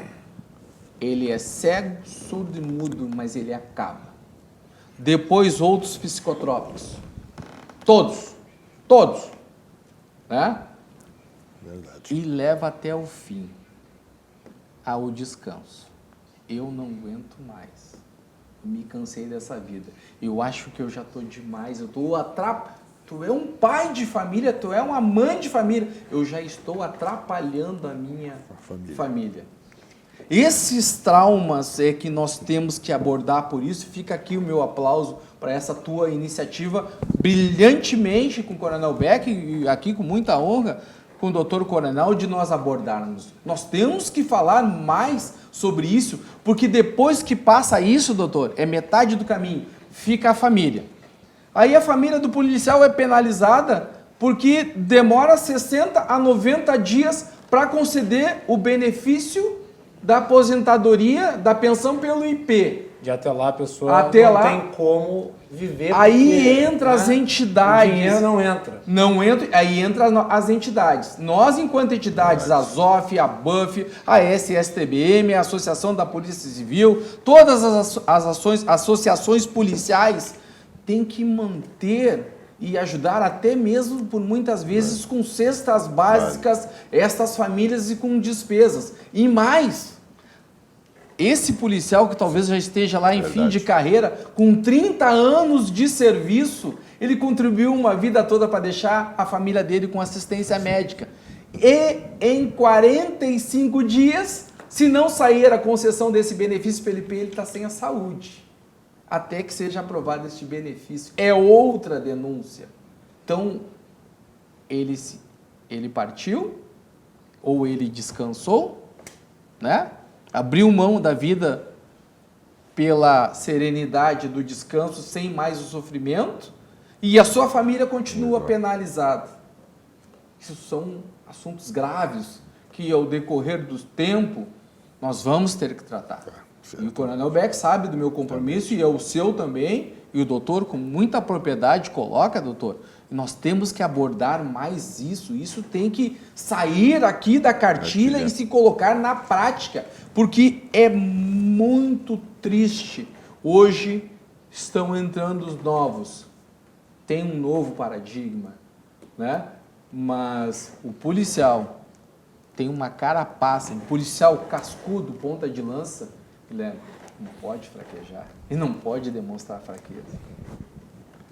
Ele é cego, surdo e mudo, mas ele acaba. Depois outros psicotrópicos. Todos. Né? Verdade. E leva até o fim. Ao descanso. Eu não aguento mais. Me cansei dessa vida. Eu acho que eu já estou demais. Eu estou atrapalhando. Tu é um pai de família, tu é uma mãe de família. Eu já estou atrapalhando a minha família. Esses traumas é que nós temos que abordar, por isso fica aqui o meu aplauso para essa tua iniciativa, brilhantemente com o Coronel Beck, e aqui com muita honra, com o Dr. Coronel, de nós abordarmos. Nós temos que falar mais sobre isso, porque depois que passa isso, doutor, é metade do caminho, fica a família. Aí a família do policial é penalizada porque demora 60 a 90 dias para conceder o benefício da aposentadoria, da pensão pelo IP. De até lá a pessoa Até não lá, tem como viver. Aí porque, entra as entidades. O dinheiro não entra. Não entra, aí entra as entidades. Nós, enquanto entidades, a ZOF, a BUF, a SSTBM, a Associação da Polícia Civil, todas as associações policiais têm que manter e ajudar até mesmo, por muitas vezes, com cestas básicas, estas famílias e com despesas. E mais, esse policial que talvez já esteja lá em fim de carreira, com 30 anos de serviço, ele contribuiu uma vida toda para deixar a família dele com assistência médica. E em 45 dias, se não sair a concessão desse benefício pelo IP, ele está sem a saúde. Até que seja aprovado este benefício. É outra denúncia. Então, ele partiu, ou ele descansou, né? Abriu mão da vida pela serenidade do descanso, sem mais o sofrimento, e a sua família continua penalizada. Isso são assuntos graves que, ao decorrer do tempo, nós vamos ter que tratar. E o Coronel Beck sabe do meu compromisso, e é o seu também, e o doutor, com muita propriedade, coloca, doutor, nós temos que abordar mais isso. Isso tem que sair aqui da cartilha e se colocar na prática, porque é muito triste. Hoje estão entrando os novos, tem um novo paradigma, né? Mas o policial tem uma carapaça, um policial cascudo, ponta de lança, Guilherme, não pode fraquejar e não pode demonstrar fraqueza.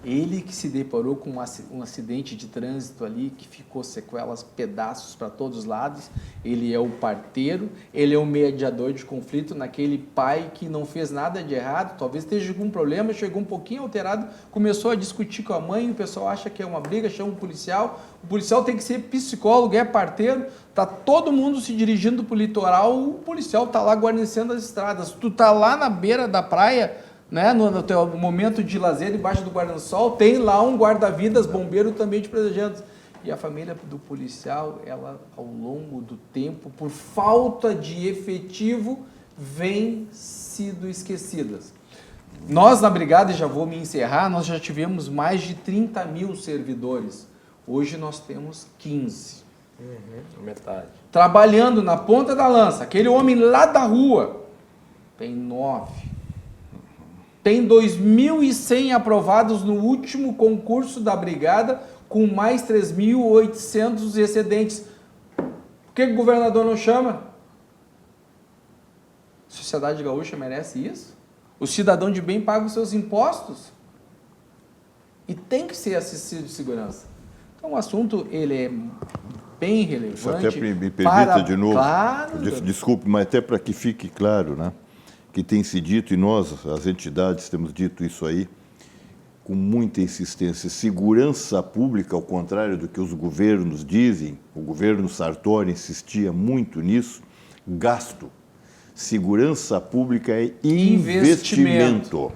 Ele que se deparou com um acidente de trânsito ali, que ficou sequelas, pedaços para todos os lados, ele é o parteiro, ele é o mediador de conflito naquele pai que não fez nada de errado, talvez esteja com um problema, chegou um pouquinho alterado, começou a discutir com a mãe, o pessoal acha que é uma briga, chama um policial, o policial tem que ser psicólogo, é parteiro, tá todo mundo se dirigindo para o litoral, o policial tá lá guarnecendo as estradas, tu tá lá na beira da praia, né, no teu momento de lazer, debaixo do guarda-sol, tem lá um guarda-vidas, bombeiro também te protegendo. E a família do policial, ela, ao longo do tempo, por falta de efetivo, vem sido esquecidas. Nós, na Brigada, e já vou me encerrar, nós já tivemos mais de 30 mil servidores. Hoje nós temos 15. Metade. Trabalhando na ponta da lança, aquele homem lá da rua, tem 9. Tem 2.100 aprovados no último concurso da Brigada, com mais 3.800 excedentes. Por que o governador não chama? A sociedade gaúcha merece isso? O cidadão de bem paga os seus impostos? E tem que ser assistido de segurança. Então o assunto ele é bem relevante. Isso até me permita de novo, claro, desculpe, mas até para que fique claro, né? Que tem se dito, e nós, as entidades, temos dito isso aí, com muita insistência. Segurança pública, ao contrário do que os governos dizem, o governo Sartori insistia muito nisso, gasto. Segurança pública é investimento.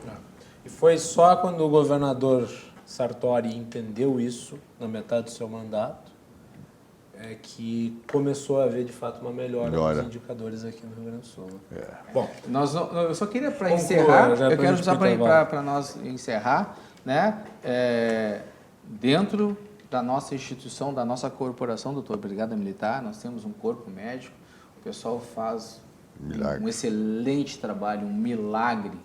E foi só quando o governador Sartori entendeu isso, na metade do seu mandato, é que começou a haver, de fato, uma melhora nos indicadores aqui no Rio Grande do Sul. Bom, eu só queria, para Conclua, encerrar, já eu pra quero gente só intervalo. para nós encerrar, né? Dentro da nossa instituição, da nossa corporação, doutor Brigada Militar, nós temos um corpo médico, o pessoal faz um excelente trabalho, um milagre,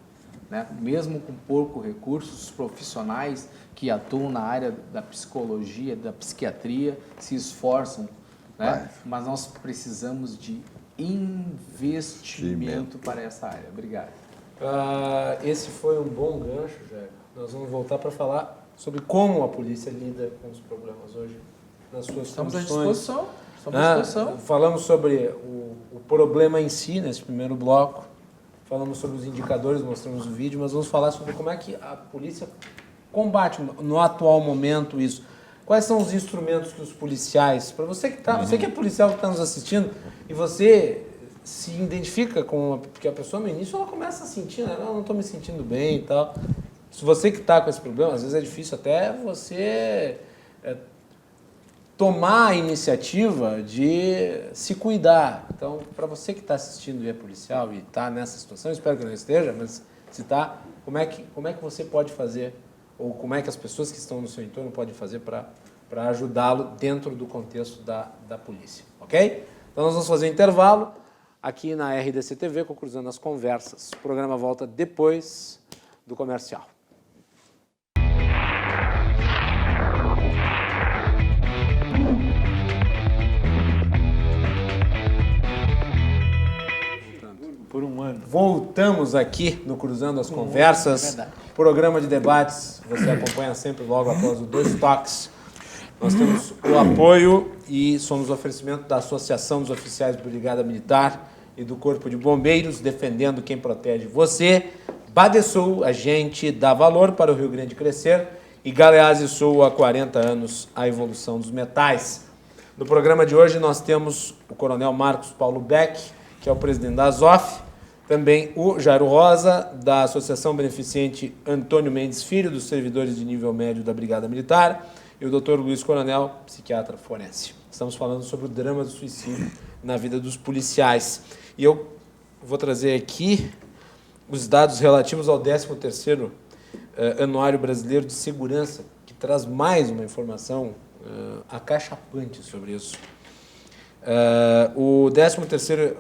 né? Mesmo com pouco recursos, os profissionais que atuam na área da psicologia, da psiquiatria, se esforçam, né? Mas nós precisamos de investimento para essa área. Obrigado. Esse foi um bom gancho, Jair. Nós vamos voltar para falar sobre como a polícia lida com os problemas hoje, nas suas Estamos à condições. disposição. Estamos à disposição. Falamos sobre o problema em si, nesse primeiro bloco. Falamos sobre os indicadores, mostramos o vídeo, mas vamos falar sobre como é que a polícia combate no atual momento isso. Quais são os instrumentos que os policiais, para você que você que é policial que está nos assistindo e você se identifica com porque a pessoa no início ela começa a sentir, né? Não estou me sentindo bem e tal. Se você que está com esse problema, às vezes é difícil até você tomar a iniciativa de se cuidar. Então, para você que está assistindo e é policial e está nessa situação, espero que não esteja, mas se está, como é que você pode fazer, ou como é que as pessoas que estão no seu entorno podem fazer para ajudá-lo dentro do contexto da polícia, ok? Então, nós vamos fazer um intervalo aqui na RDC TV, conclusando as conversas. O programa volta depois do comercial. Por um ano. Voltamos aqui no Cruzando as Conversas, programa de debates, você acompanha sempre logo após o Dois Toques. Nós temos o apoio e somos oferecimento da Associação dos Oficiais de Brigada Militar e do Corpo de Bombeiros, defendendo quem protege você. Badesul, a gente dá valor para o Rio Grande crescer, e Galeazzi Sul, há 40 anos, a evolução dos metais. No programa de hoje nós temos o Coronel Marcos Paulo Beck, que é o presidente da ASOF, também o Jairo Rosa, da Associação Beneficente Antônio Mendes Filho, dos servidores de nível médio da Brigada Militar, e o Dr. Luiz Coronel, psiquiatra forense. Estamos falando sobre o drama do suicídio na vida dos policiais. E eu vou trazer aqui os dados relativos ao 13º Anuário Brasileiro de Segurança, que traz mais uma informação acachapante sobre isso. O 13º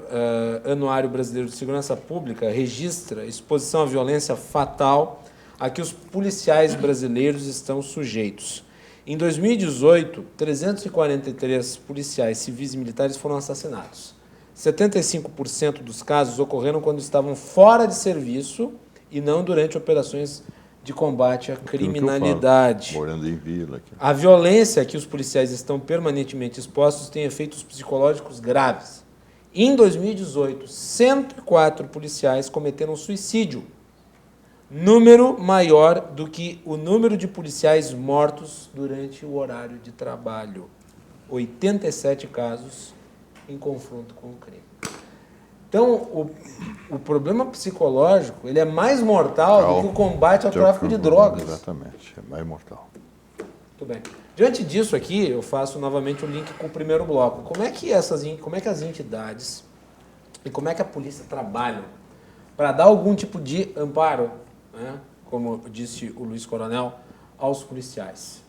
Anuário Brasileiro de Segurança Pública registra exposição à violência fatal a que os policiais brasileiros estão sujeitos. Em 2018, 343 policiais civis e militares foram assassinados. 75% dos casos ocorreram quando estavam fora de serviço e não durante operações de combate à criminalidade. Morando em vila. Aqui. A violência a que os policiais estão permanentemente expostos tem efeitos psicológicos graves. Em 2018, 104 policiais cometeram suicídio, número maior do que o número de policiais mortos durante o horário de trabalho. 87 casos em confronto com o crime. Então, o problema psicológico ele é mais mortal do que o combate ao tráfico de drogas. Exatamente, é mais mortal. Muito bem. Diante disso aqui, eu faço novamente o link com o primeiro bloco. Como é que as entidades e como é que a polícia trabalham para dar algum tipo de amparo, né, como disse o Luiz Coronel, aos policiais?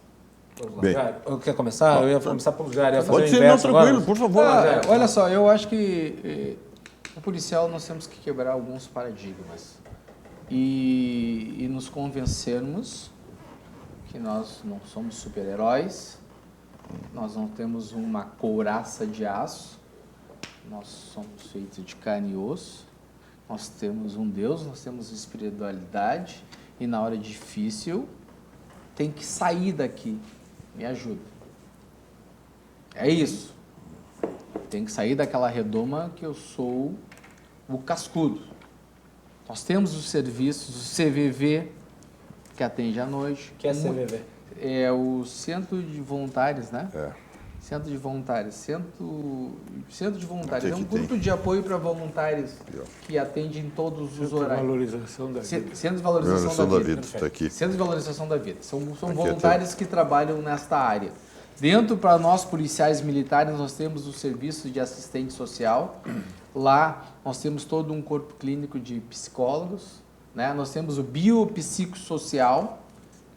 Bem, Quer começar? Eu ia começar pelo Jair. Pode ser, não, tranquilo, por favor. Olha só, eu acho que o policial nós temos que quebrar alguns paradigmas e nos convencermos que nós não somos super-heróis, nós não temos uma couraça de aço, nós somos feitos de carne e osso, nós temos um Deus, nós temos espiritualidade e na hora difícil tem que sair daqui. Me ajuda. É isso. Tem que sair daquela redoma que eu sou o cascudo. Nós temos os serviços, o CVV, que atende à noite. Que é CVV? É o Centro de Voluntários, né? É. Centro de Voluntários. Centro de Voluntários. É um que tem. grupo de apoio para voluntários que atende em todos os horários. Valorização da vida. Centro de Valorização da Vida. Está aqui. Centro de Valorização da Vida. São voluntários que trabalham nesta área. Dentro, para nós policiais militares, nós temos o serviço de assistente social. Lá nós temos todo um corpo clínico de psicólogos, né? Nós temos o biopsicossocial,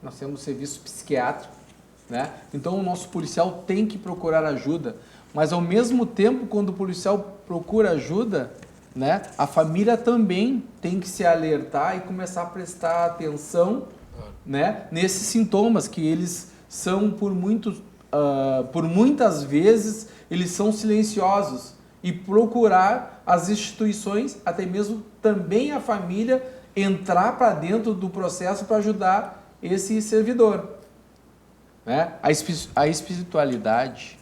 nós temos o serviço psiquiátrico, né? Então o nosso policial tem que procurar ajuda, mas ao mesmo tempo, quando o policial procura ajuda, né, a família também tem que se alertar e começar a prestar atenção, né, nesses sintomas que eles são por muitas vezes eles são silenciosos, e procurar as instituições, até mesmo também a família, entrar para dentro do processo para ajudar esse servidor, né? A espiritualidade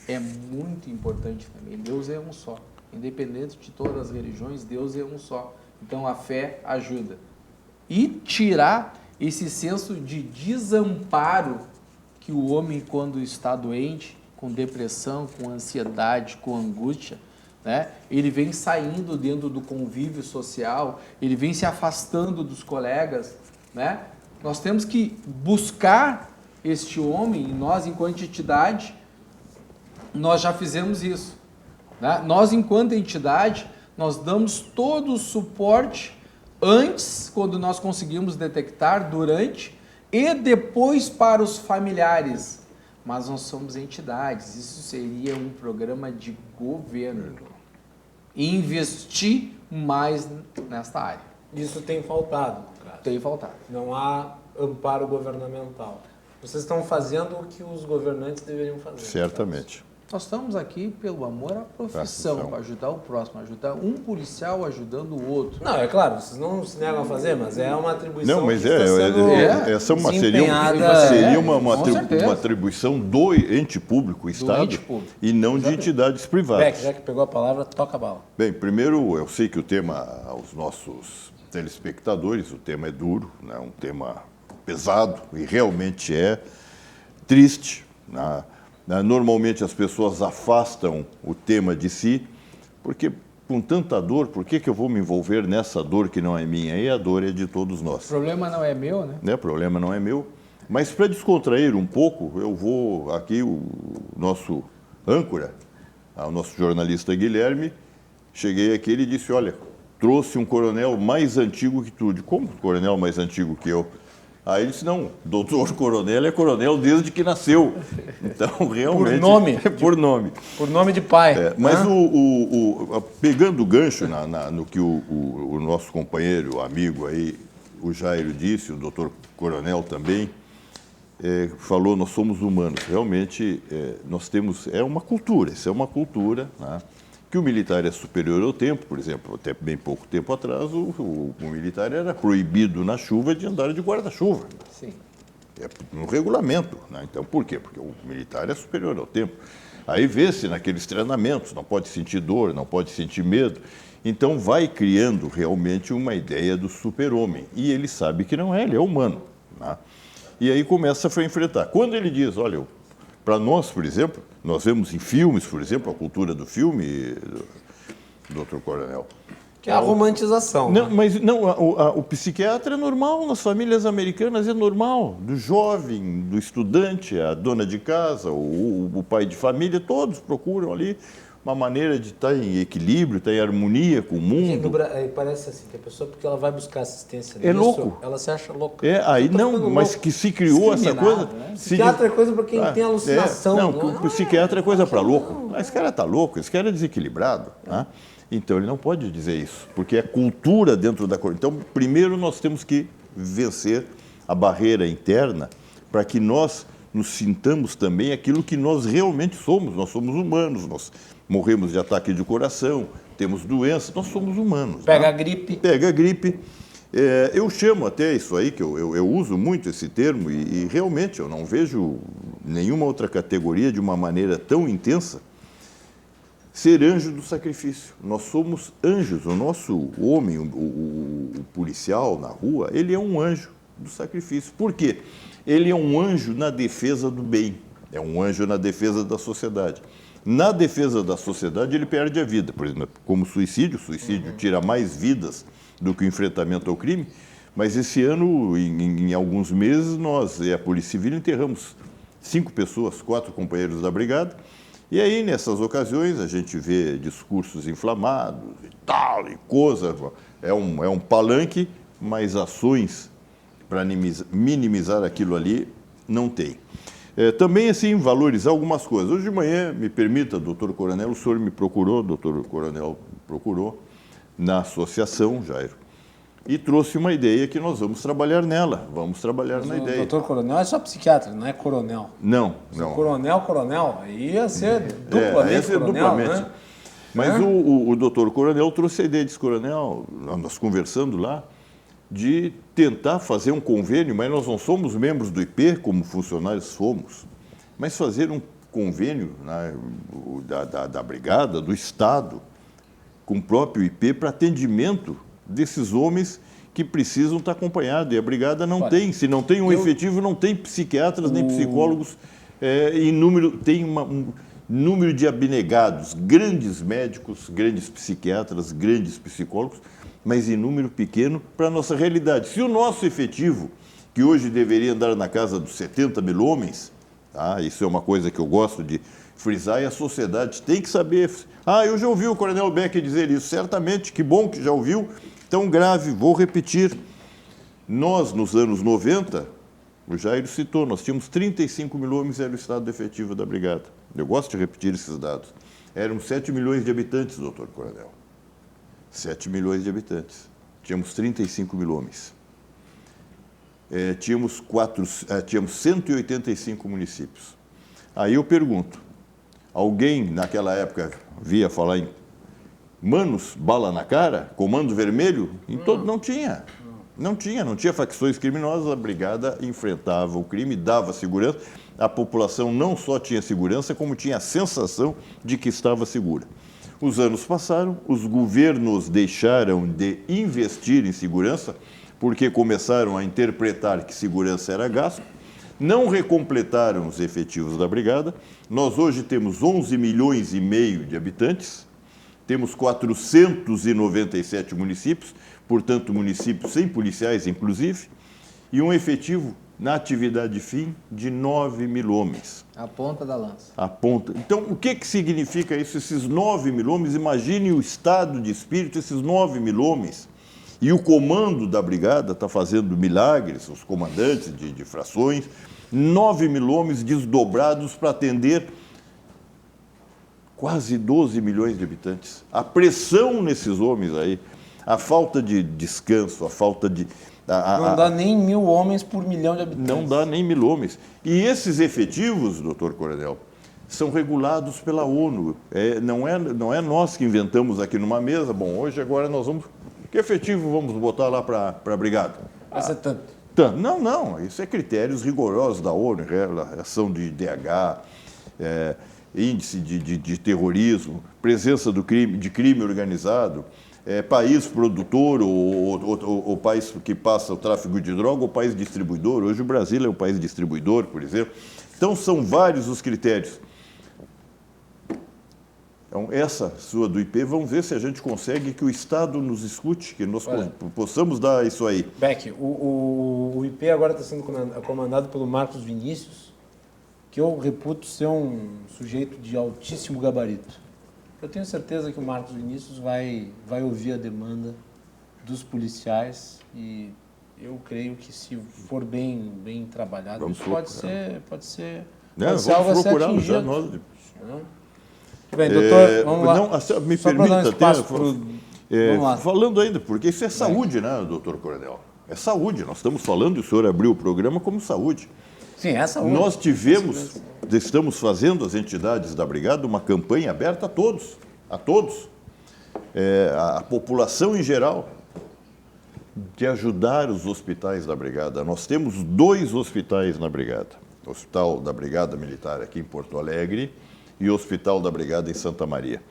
é muito importante também. Deus é um só. Independente de todas as religiões, Deus é um só. Então a fé ajuda. E tirar esse senso de desamparo que o homem, quando está doente, com depressão, com ansiedade, com angústia, né, ele vem saindo dentro do convívio social, ele vem se afastando dos colegas, né? Nós temos que buscar este homem, e nós, enquanto entidade, nós já fizemos isso, né? Nós, enquanto entidade, nós damos todo o suporte antes, quando nós conseguimos detectar, durante e depois para os familiares. Mas nós somos entidades, isso seria um programa de governo. Investir mais nesta área. Isso tem faltado, no caso. Tem faltado. Não há amparo governamental. Vocês estão fazendo o que os governantes deveriam fazer. Certamente. Nós estamos aqui pelo amor à profissão, para ajudar o próximo, ajudar um policial ajudando o outro. Não, é claro, vocês não se negam a fazer, mas é uma atribuição Não, mas que está sendo seria uma atribuição do ente público, o Estado, ente público. E não de entidades privadas. Beck, já que pegou a palavra, toca a bala. Bem, primeiro, eu sei que o tema, aos nossos telespectadores, o tema é duro, né? Um tema pesado, e realmente é triste, né? Normalmente as pessoas afastam o tema de si, porque com tanta dor, por que eu vou me envolver nessa dor que não é minha? E a dor é de todos nós. O problema não é meu, né? O problema não é meu. Mas para descontrair um pouco, eu vou aqui, o nosso âncora, o nosso jornalista Guilherme, cheguei aqui e ele disse, olha, trouxe um coronel mais antigo que tu. Como coronel mais antigo que eu? Aí ele disse, não, doutor coronel é coronel desde que nasceu. Então, realmente... Por nome. Por nome. Por nome de pai. Mas pegando o gancho no que o nosso companheiro, amigo aí, o Jairo disse, o doutor coronel também, falou, nós somos humanos. Realmente, nós temos... isso é uma cultura, né? Que o militar é superior ao tempo, por exemplo, até bem pouco tempo atrás, o militar era proibido na chuva de andar de guarda-chuva. Sim. É no regulamento, né? Então, por quê? Porque o militar é superior ao tempo. Aí vê-se naqueles treinamentos, não pode sentir dor, não pode sentir medo. Então, vai criando realmente uma ideia do super-homem. E ele sabe que não é, ele é humano, né? E aí começa a enfrentar. Quando ele diz, olha, para nós, por exemplo, nós vemos em filmes, por exemplo, a cultura do filme, doutor coronel. Que é a romantização. Não, mas não, o psiquiatra é normal, nas famílias americanas é normal. Do jovem, do estudante, a dona de casa, o pai de família, todos procuram ali uma maneira de estar em equilíbrio, estar em harmonia com o mundo. Parece assim, que a pessoa, porque ela vai buscar assistência nisso, louco. Ela se acha louca. Aí não, mas louco. Que se criou essa coisa... Né? Psiquiatra é coisa para quem tem alucinação. Não, o psiquiatra é coisa para louco. Mas esse cara está louco, esse cara é desequilibrado. Né? Então, ele não pode dizer isso, porque é cultura dentro da... Então, primeiro nós temos que vencer a barreira interna para que nós nos sintamos também aquilo que nós realmente somos. Nós somos humanos, nós morremos de ataque de coração, temos doenças, nós somos humanos. Pega a gripe. Pega a gripe. Eu chamo até isso aí, que eu uso muito esse termo, e realmente eu não vejo nenhuma outra categoria de uma maneira tão intensa, ser anjo do sacrifício. Nós somos anjos, o nosso homem, o policial na rua, ele é um anjo do sacrifício. Por quê? Ele é um anjo na defesa do bem, é um anjo na defesa da sociedade. Na defesa da sociedade, ele perde a vida. Por exemplo, como suicídio tira mais vidas do que o enfrentamento ao crime, mas esse ano, em alguns meses, nós e a Polícia Civil enterramos 5 pessoas, 4 companheiros da brigada. E aí, nessas ocasiões, a gente vê discursos inflamados e tal, e coisa. É um palanque, mas ações para minimizar aquilo ali não tem. Também, assim, valorizar algumas coisas. Hoje de manhã, me permita, doutor Coronel, o senhor me procurou, doutor Coronel procurou, na associação, Jairo, e trouxe uma ideia que nós vamos trabalhar nela, vamos trabalhar na ideia. O doutor Coronel é só psiquiatra, não é coronel. Não. Coronel, aí ia ser duplamente coronel, né? Mas o doutor Coronel trouxe a ideia, disse, Coronel, nós conversando lá, de tentar fazer um convênio, mas nós não somos membros do IP, como funcionários somos, mas fazer um convênio, né, da Brigada, do Estado, com o próprio IP, para atendimento desses homens que precisam estar acompanhados. E a Brigada não tem. Se não tem um efetivo, não tem psiquiatras nem psicólogos. Tem um número de abnegados, grandes médicos, grandes psiquiatras, grandes psicólogos, mas em número pequeno para a nossa realidade. Se o nosso efetivo, que hoje deveria andar na casa dos 70 mil homens, tá? Isso é uma coisa que eu gosto de frisar, e a sociedade tem que saber. Eu já ouvi o Coronel Beck dizer isso, certamente, que bom que já ouviu, tão grave, vou repetir. Nós, nos anos 90, o Jair citou, nós tínhamos 35 mil homens, era o estado efetivo da Brigada. Eu gosto de repetir esses dados. Eram 7 milhões de habitantes, doutor Coronel. 7 milhões de habitantes. Tínhamos 35 mil homens. Tínhamos 185 municípios. Aí eu pergunto, alguém naquela época via falar em manos, bala na cara, comando vermelho? Não tinha. Não tinha facções criminosas, a Brigada enfrentava o crime, dava segurança. A população não só tinha segurança, como tinha a sensação de que estava segura. Os anos passaram, os governos deixaram de investir em segurança, porque começaram a interpretar que segurança era gasto, não recompletaram os efetivos da Brigada. Nós hoje temos 11 milhões e meio de habitantes, temos 497 municípios, portanto municípios sem policiais inclusive, e um efetivo na atividade fim de 9 mil homens. A ponta da lança. A ponta. Então, o que significa isso? Esses 9 mil homens, imagine o estado de espírito, esses 9 mil homens. E o comando da Brigada está fazendo milagres, os comandantes de frações, 9 mil homens desdobrados para atender quase 12 milhões de habitantes. A pressão nesses homens aí, a falta de descanso, a falta de... Não dá nem 1.000 homens por milhão de habitantes. Não dá nem 1.000 homens. E esses efetivos, doutor Coronel, são regulados pela ONU. Não é nós que inventamos aqui numa mesa, bom, hoje agora nós vamos... Que efetivo vamos botar lá para a Brigada? Vai ser tanto. Não, isso é critérios rigorosos da ONU, relação de IDH, índice de terrorismo, presença de crime organizado, país produtor ou país que passa o tráfico de droga ou país distribuidor. Hoje o Brasil é um país distribuidor, por exemplo. Então, são vários os critérios. Então, essa sua do IP, vamos ver se a gente consegue que o Estado nos escute, que nós possamos dar isso aí. Beck, o IP agora está sendo comandado pelo Marcos Vinícius, que eu reputo ser um sujeito de altíssimo gabarito. Eu tenho certeza que o Marcos Vinícius vai ouvir a demanda dos policiais e eu creio que, se for bem trabalhado, isso pode ser algo a ser atingido. Bem, doutor, vamos lá. Me permita falando ainda, porque isso é saúde, né, doutor Coronel? É saúde. Nós estamos falando, e o senhor abriu o programa como saúde. Sim, é saúde. Nós estamos fazendo, as entidades da Brigada, uma campanha aberta a todos, a população em geral, de ajudar os hospitais da Brigada. Nós temos 2 hospitais na Brigada. O Hospital da Brigada Militar aqui em Porto Alegre e o Hospital da Brigada em Santa Maria.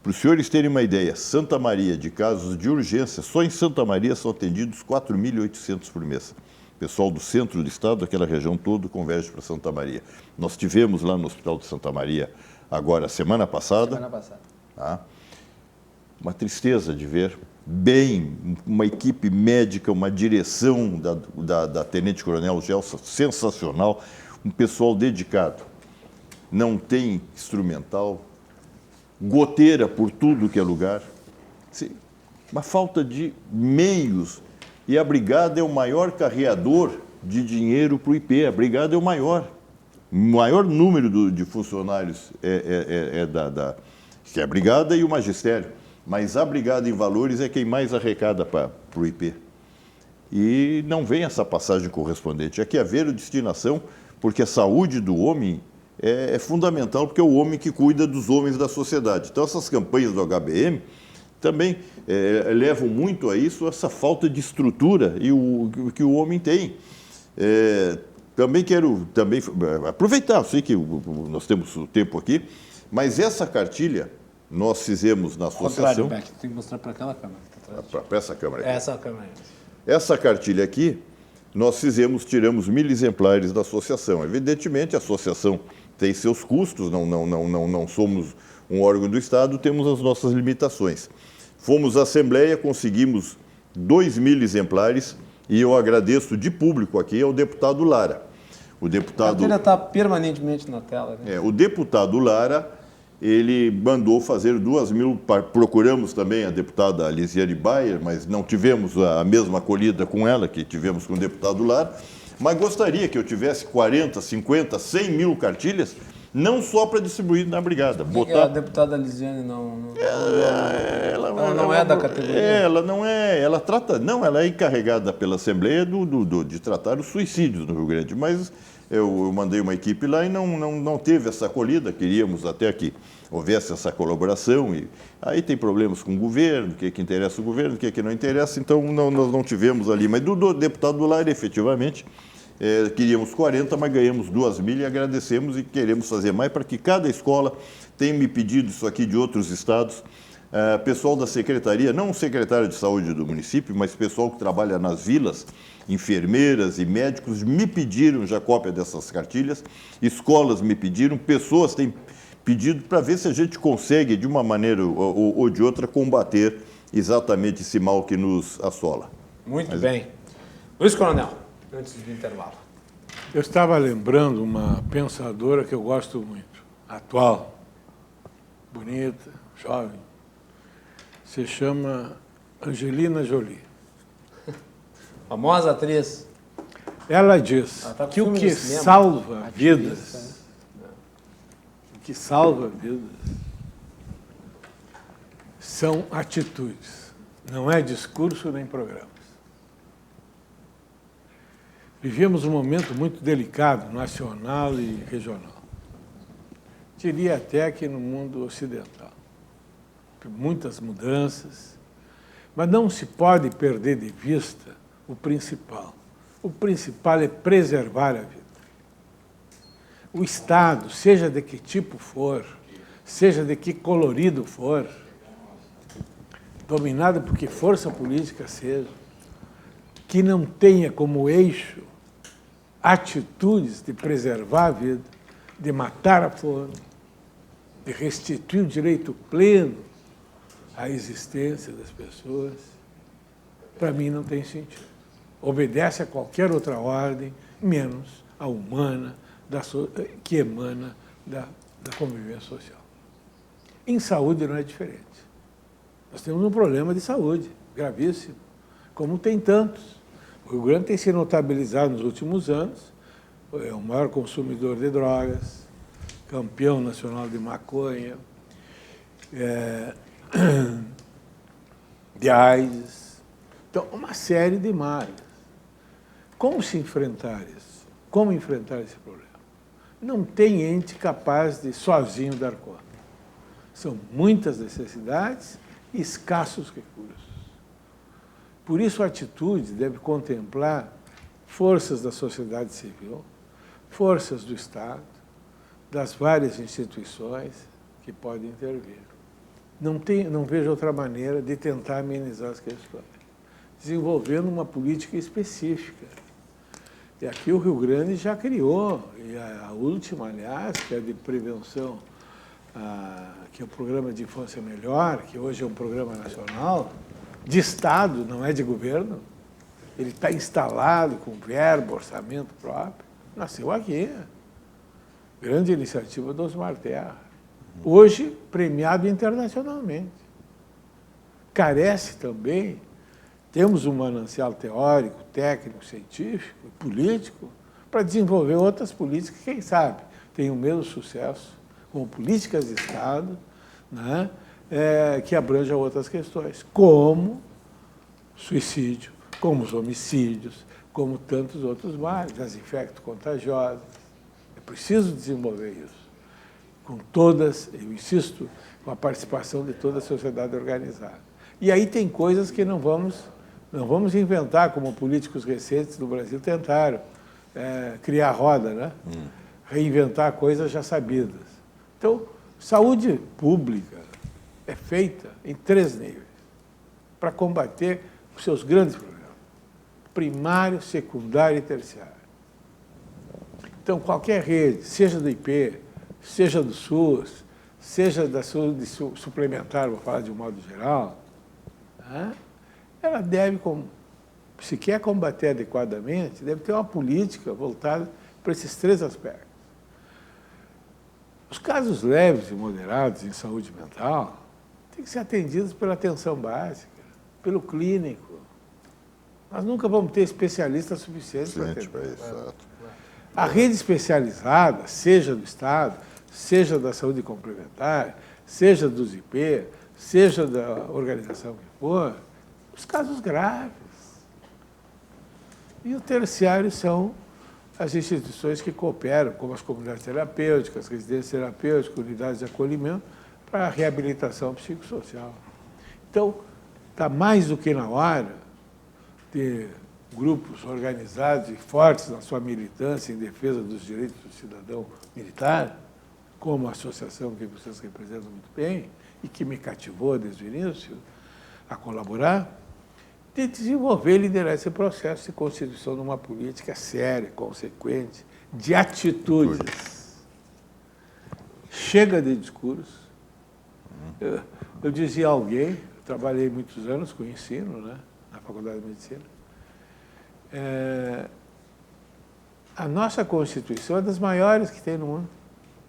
Para os senhores terem uma ideia, Santa Maria, de casos de urgência, só em Santa Maria são atendidos 4.800 por mês. O pessoal do centro do estado, aquela região toda, converge para Santa Maria. Nós tivemos lá no Hospital de Santa Maria, agora, semana passada. Tá? Uma tristeza de ver uma equipe médica, uma direção da Tenente Coronel Gelson sensacional, um pessoal dedicado. Não tem instrumental, goteira por tudo que é lugar. Uma falta de meios. E a Brigada é o maior carreador de dinheiro para o IP. A Brigada é o maior número de funcionários que é a Brigada e o Magistério. Mas a Brigada em Valores é quem mais arrecada para o IP. E não vem essa passagem correspondente. É que haver destinação, porque a saúde do homem é fundamental, porque é o homem que cuida dos homens da sociedade. Então, essas campanhas do HBM também levam muito a isso, essa falta de estrutura que o homem tem. Também quero aproveitar, eu sei que nós temos o tempo aqui, mas essa cartilha nós fizemos na associação... Beck, tem que mostrar para aquela câmera. Para essa câmera aqui. Essa câmera. Essa cartilha aqui, nós tiramos 1000 exemplares da associação. Evidentemente, a associação tem seus custos, não somos um órgão do Estado, temos as nossas limitações. Fomos à Assembleia, conseguimos 2000 exemplares e eu agradeço de público aqui ao deputado Lara. O deputado... A cartilha está permanentemente na tela. Né? O deputado Lara, ele mandou fazer 2000, procuramos também a deputada Lisiane Bayer, mas não tivemos a mesma acolhida com ela que tivemos com o deputado Lara, mas gostaria que eu tivesse 40, 50, 100 mil cartilhas, não só para distribuir na Brigada. A deputada Lisiane ela não é da categoria? Ela não é, ela é encarregada pela Assembleia de tratar os suicídios no Rio Grande, mas eu mandei uma equipe lá e não teve essa acolhida, queríamos até que houvesse essa colaboração, e aí tem problemas com o governo, o que interessa o governo, o que não interessa, então nós não tivemos ali, mas do deputado do Lar, efetivamente, queríamos 40, mas ganhamos 2000 e agradecemos e queremos fazer mais para que cada escola tenha me pedido isso aqui de outros estados, pessoal da secretaria, não o secretário de saúde do município, mas pessoal que trabalha nas vilas, enfermeiras e médicos me pediram já cópia dessas cartilhas, escolas me pediram, pessoas têm pedido para ver se a gente consegue, de uma maneira ou de outra, combater exatamente esse mal que nos assola. Muito bem. Luiz Coronel, antes do intervalo. Eu estava lembrando uma pensadora que eu gosto muito, atual, bonita, jovem, se chama Angelina Jolie. Famosa atriz. Ela diz que o que salva vidas, são atitudes, não é discurso nem programas. Vivíamos um momento muito delicado, nacional e regional. Diria até que no mundo ocidental. Muitas mudanças, mas não se pode perder de vista o principal. O principal é preservar a vida. O Estado, seja de que tipo for, seja de que colorido for, dominado por que força política seja, que não tenha como eixo atitudes de preservar a vida, de matar a fome, de restituir o direito pleno à existência das pessoas, para mim não tem sentido. Obedece a qualquer outra ordem, menos a humana, que emana da convivência social. Em saúde não é diferente. Nós temos um problema de saúde gravíssimo, como tem tantos. O Rio Grande tem se notabilizado nos últimos anos, é o maior consumidor de drogas, campeão nacional de maconha, de AIDS, então uma série de males. Como se enfrentar isso? Como enfrentar esse problema? Não tem ente capaz de sozinho dar conta. São muitas necessidades e escassos recursos. Por isso a atitude deve contemplar forças da sociedade civil, forças do Estado, das várias instituições que podem intervir. Não vejo outra maneira de tentar amenizar as questões, desenvolvendo uma política específica. E aqui o Rio Grande já criou, e a última, aliás, que é de prevenção, que é o Programa de Infância Melhor, que hoje é um programa nacional, de Estado, não é de governo. Ele está instalado com verba, orçamento próprio. Nasceu aqui. Grande iniciativa do Osmar Terra. Hoje, premiado internacionalmente. Carece também, temos um manancial teórico, técnico, científico, político, para desenvolver outras políticas, quem sabe, tenham o mesmo sucesso, como políticas de Estado, né, que abranjam outras questões, como suicídio, como os homicídios, como tantos outros males, as infecto-contagiosas. É preciso desenvolver isso, com todas, eu insisto, com a participação de toda a sociedade organizada. E aí tem coisas que não vamos inventar, como políticos recentes do Brasil tentaram criar roda, né? Reinventar coisas já sabidas. Então, saúde pública é feita em 3 níveis, para combater os seus grandes problemas: primário, secundário e terciário. Então, qualquer rede, seja do IP, seja do SUS, seja da saúde suplementar, vou falar de um modo geral, ela deve, se quer combater adequadamente, deve ter uma política voltada para esses 3 aspectos. Os casos leves e moderados em saúde mental têm que ser atendidos pela atenção básica, pelo clínico. Nós nunca vamos ter especialistas suficientes para atender. A rede especializada, seja do Estado, seja da saúde complementar, seja dos IP, seja da organização que for, os casos graves. E o terciário são as instituições que cooperam, como as comunidades terapêuticas, residências terapêuticas, unidades de acolhimento, para a reabilitação psicossocial. Então, está mais do que na hora de grupos organizados e fortes na sua militância em defesa dos direitos do cidadão militar, como a associação que vocês representam muito bem e que me cativou desde o início a colaborar, de desenvolver e liderar esse processo de constituição de uma política séria, consequente, de atitudes. Chega de discurso. Eu dizia a alguém, eu trabalhei muitos anos com ensino, né, na Faculdade de Medicina, a nossa Constituição é das maiores que tem no mundo.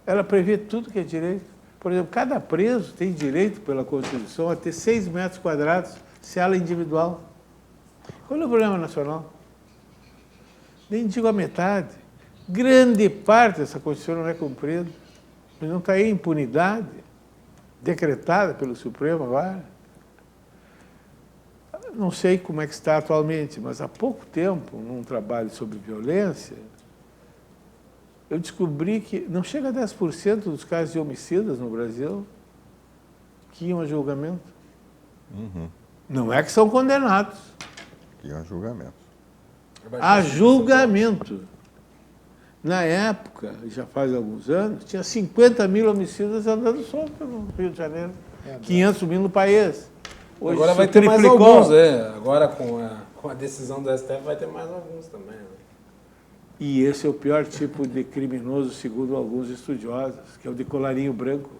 Ela prevê tudo que é direito. Por exemplo, cada preso tem direito pela Constituição a ter 6 metros quadrados, cela individual. Qual é o problema nacional? Nem digo a metade. Grande parte dessa Constituição não é cumprida. Mas não está aí impunidade decretada pelo Supremo agora. Não sei como é que está atualmente, mas há pouco tempo, num trabalho sobre violência, eu descobri que não chega a 10% dos casos de homicidas no Brasil que iam a julgamento. Não é que são condenados. Que iam a julgamento. A julgamento. Na época, já faz alguns anos, tinha 50 mil homicidas andando soltos no Rio de Janeiro. 500 mil no país. Hoje agora vai ter mais alguns, Agora com a decisão do STF vai ter mais alguns também. Né? E esse é o pior tipo de criminoso, segundo alguns estudiosos, que é o de colarinho branco.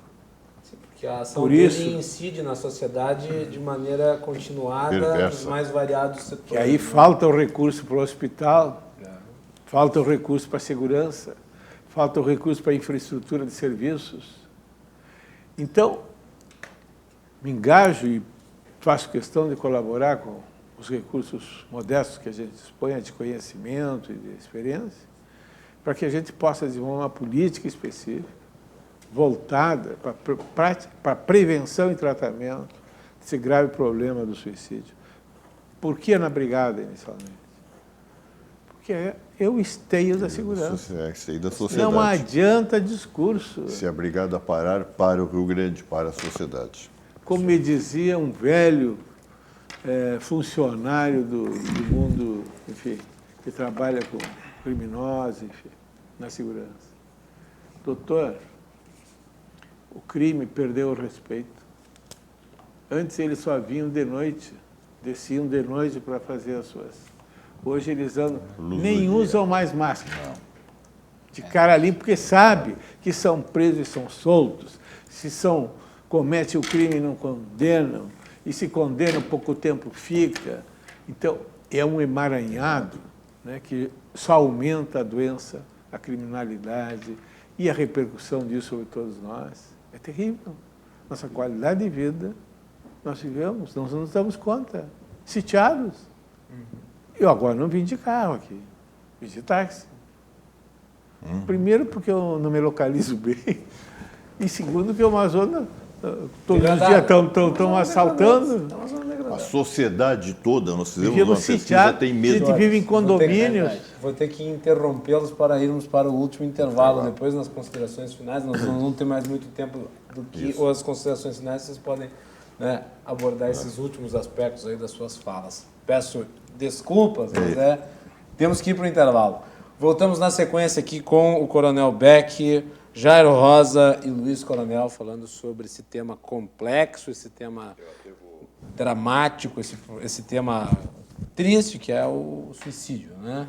Sim, porque a ação dele incide na sociedade de maneira continuada, nos mais variados setores. E aí falta o recurso para o hospital, falta o recurso para a segurança, falta o recurso para a infraestrutura de serviços. Então, me engajo e faço questão de colaborar com os recursos modestos que a gente dispõe de conhecimento e de experiência, para que a gente possa desenvolver uma política específica, voltada para a prevenção e tratamento desse grave problema do suicídio. Por que na brigada, inicialmente? Porque é o esteio da segurança. É o esteio da sociedade. Não adianta discurso. Se a brigada parar, para o Rio Grande, para a sociedade. Como me dizia um velho funcionário do mundo, enfim, que trabalha com criminosos, enfim, na segurança. Doutor, o crime perdeu o respeito. Antes eles só vinham de noite, desciam de noite para fazer as suas. Hoje eles andam, nem usam mais máscara. De cara limpa, porque sabe que são presos e são soltos. Se cometem o crime e não condenam, e se condenam, pouco tempo fica. Então, é um emaranhado, né, que só aumenta a doença, a criminalidade E a repercussão disso sobre todos nós é terrível. Nossa qualidade de vida, nós vivemos, nós não nos damos conta, sitiados. Eu agora não vim de carro aqui, vim de táxi. Primeiro porque eu não me localizo bem, e segundo que é uma zona, todos os dias estão assaltando. A sociedade toda, nós fizemos Vivemos uma pesquisa, sitiados, tem a medo. gente vive em condomínios. Vou ter que interrompê-los para irmos para o último intervalo. Depois, nas considerações finais, nós não vamos ter mais muito tempo do que ou as considerações finais, vocês podem, né, abordar esses últimos aspectos aí das suas falas. Peço desculpas, mas temos que ir para o intervalo. Voltamos na sequência aqui com o Coronel Beck, Jairo Rosa e Luiz Coronel falando sobre esse tema complexo, esse tema dramático, esse tema triste que é o suicídio, né?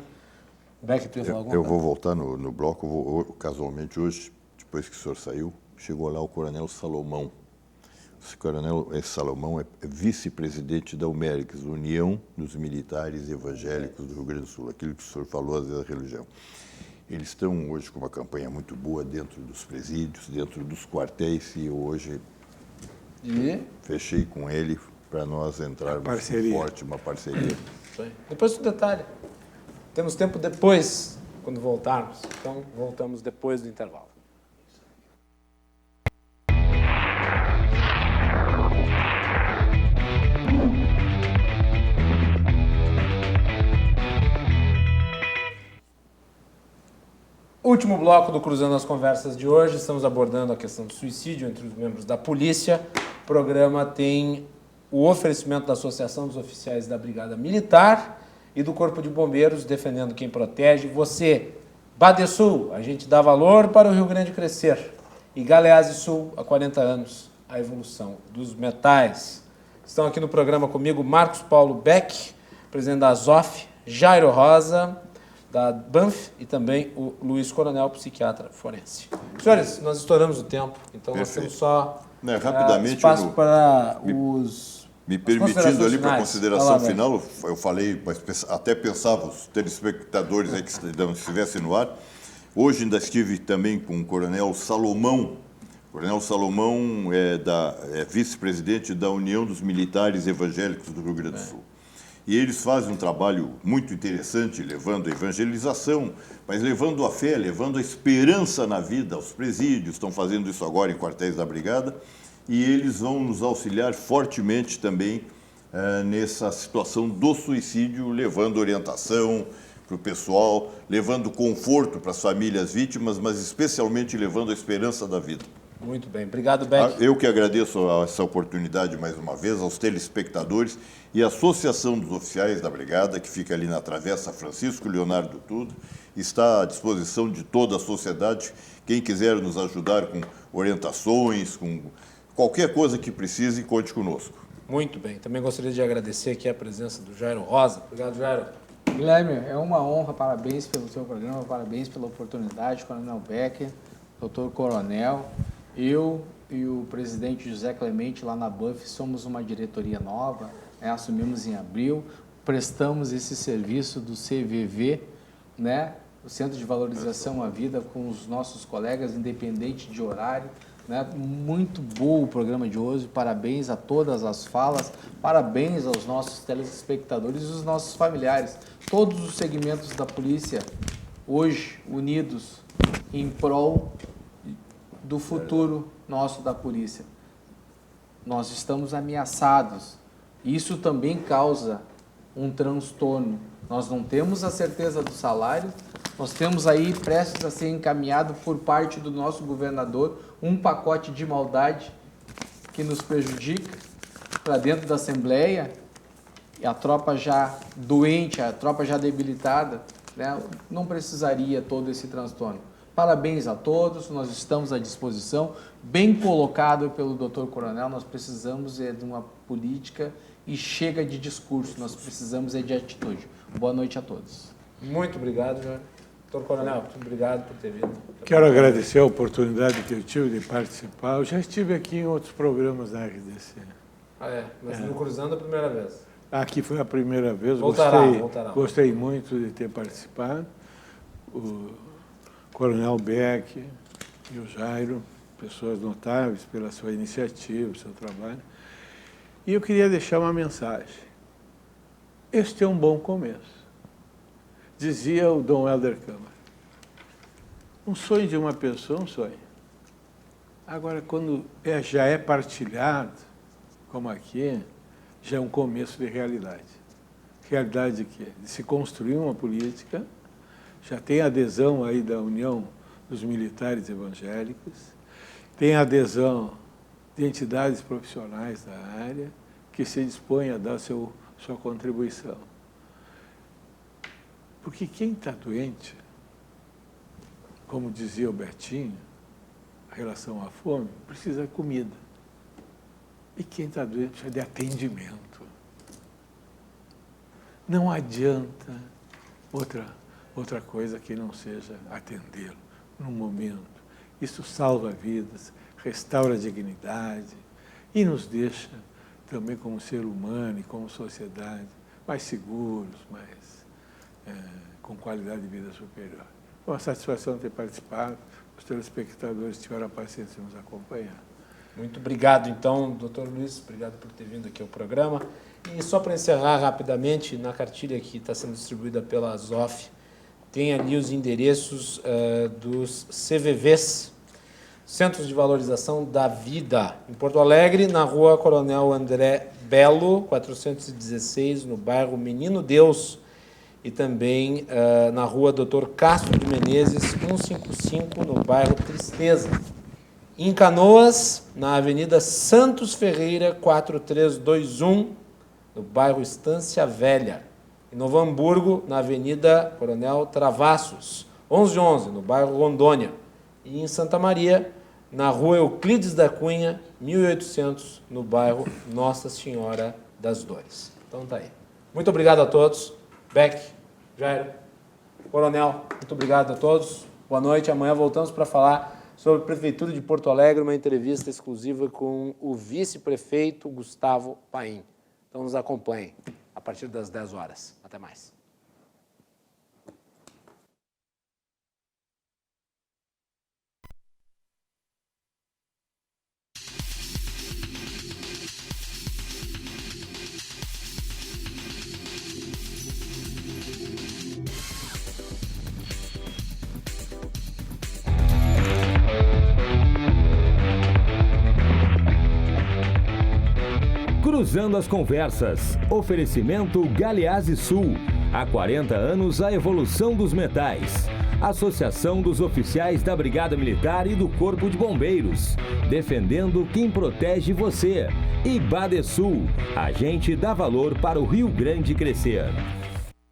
Beck, tu ia falar alguma Eu coisa? vou voltar no bloco, casualmente hoje, depois que o senhor saiu, chegou lá o Coronel Salomão. Esse Coronel Salomão é vice-presidente da UMERICS, União dos Militares Evangélicos do Rio Grande do Sul, aquilo que o senhor falou, às vezes, da religião. Eles estão hoje com uma campanha muito boa dentro dos presídios, dentro dos quartéis, e eu hoje fechei com ele para nós entrarmos em uma parceria. Depois do detalhe. Temos tempo depois, quando voltarmos. Então, voltamos depois do intervalo. Último bloco do Cruzando as Conversas de hoje. Estamos abordando a questão do suicídio entre os membros da polícia. O programa tem o oferecimento da Associação dos Oficiais da Brigada Militar e do Corpo de Bombeiros, defendendo quem protege. Você, Badesul, a gente dá valor para o Rio Grande crescer. E Galeazzi Sul, há 40 anos, a evolução dos metais. Estão aqui no programa comigo Marcos Paulo Beck, presidente da ASOF, Jairo Rosa, da BANF, e também o Luiz Coronel, psiquiatra forense. Senhores, nós estouramos o tempo, então nós temos só rapidamente, espaço para os... Me permitindo ali para a consideração finais. final, eu falei, mas até pensava, os telespectadores aí que estivessem no ar, hoje ainda estive também com o Coronel Salomão. O Coronel Salomão é vice-presidente da União dos Militares Evangélicos do Rio Grande do Sul. E eles fazem um trabalho muito interessante, levando a evangelização, mas levando a fé, levando a esperança na vida aos presídios. Estão fazendo isso agora em quartéis da Brigada. E eles vão nos auxiliar fortemente também nessa situação do suicídio, levando orientação para o pessoal, levando conforto para as famílias vítimas, mas especialmente levando a esperança da vida. Muito bem. Obrigado, Beck. Eu que agradeço essa oportunidade mais uma vez, aos telespectadores e à Associação dos Oficiais da Brigada, que fica ali na Travessa Francisco Leonardo Tudo, está à disposição de toda a sociedade. Quem quiser nos ajudar com orientações, com qualquer coisa que precise, conte conosco. Muito bem. Também gostaria de agradecer aqui a presença do Jairo Rosa. Obrigado, Jairo. Guilherme, é uma honra, parabéns pelo seu programa, parabéns pela oportunidade, Coronel Becker, doutor Coronel. Eu e o presidente José Clemente, lá na BANF, somos uma diretoria nova, né? Assumimos em abril, prestamos esse serviço do CVV, né? O Centro de Valorização à Vida, com os nossos colegas, independente de horário. Né? Muito bom o programa de hoje, parabéns a todas as falas, parabéns aos nossos telespectadores e os nossos familiares, todos os segmentos da polícia, hoje unidos em prol do futuro nosso da polícia. Nós estamos ameaçados, isso também causa um transtorno. Nós não temos a certeza do salário, nós temos aí prestes a ser encaminhado por parte do nosso governador um pacote de maldade que nos prejudica para dentro da Assembleia, e a tropa já doente, a tropa já debilitada, né, não precisaria todo esse transtorno. Parabéns a todos, nós estamos à disposição, bem colocado pelo Dr. Coronel, nós precisamos de uma política e chega de discurso, nós precisamos de atitude. Boa noite a todos. Muito obrigado, Jairo. Doutor Coronel, muito obrigado por ter vindo. Quero agradecer a oportunidade que eu tive de participar. Eu já estive aqui em outros programas da RDC. Mas no Cruzando a primeira vez. Aqui foi a primeira vez. Voltará. Gostei muito de ter participado. O Coronel Beck, e o Jairo, pessoas notáveis pela sua iniciativa, seu trabalho. E eu queria deixar uma mensagem. Este é um bom começo. Dizia o Dom Helder Câmara. Um sonho de uma pessoa é um sonho. Agora, quando já é partilhado, como aqui, já é um começo de realidade. Realidade de quê? De se construir uma política, já tem adesão aí da União dos Militares Evangélicos, tem adesão de entidades profissionais da área que se dispõem a dar sua contribuição. Porque quem está doente, como dizia o Betinho, em relação à fome, precisa de comida. E quem está doente precisa de atendimento. Não adianta outra coisa que não seja atendê-lo no momento. Isso salva vidas, restaura a dignidade e nos deixa também como ser humano e como sociedade mais seguros, com qualidade de vida superior. Foi uma satisfação ter participado. Os telespectadores tiveram a paciência de nos acompanhar. Muito obrigado, então, doutor Luiz. Obrigado por ter vindo aqui ao programa. E só para encerrar rapidamente, na cartilha que está sendo distribuída pela ZOF, tem ali os endereços dos CVVs, Centros de Valorização da Vida, em Porto Alegre, na rua Coronel André Belo, 416, no bairro Menino Deus, e também na rua Dr. Castro de Menezes, 155, no bairro Tristeza. Em Canoas, na Avenida Santos Ferreira, 4321, no bairro Estância Velha. Em Novo Hamburgo, na Avenida Coronel Travassos, 1111, no bairro Rondônia. E em Santa Maria, na rua Euclides da Cunha, 1800, no bairro Nossa Senhora das Dores. Então tá aí. Muito obrigado a todos. Beck, Jairo, Coronel, muito obrigado a todos. Boa noite. Amanhã voltamos para falar sobre a Prefeitura de Porto Alegre, uma entrevista exclusiva com o vice-prefeito Gustavo Paim. Então nos acompanhem a partir das 10 horas. Até mais. Cruzando as conversas. Oferecimento Galeazzi Sul. Há 40 anos, a evolução dos metais. Associação dos Oficiais da Brigada Militar e do Corpo de Bombeiros. Defendendo quem protege você. E Badesul. A gente dá valor para o Rio Grande crescer.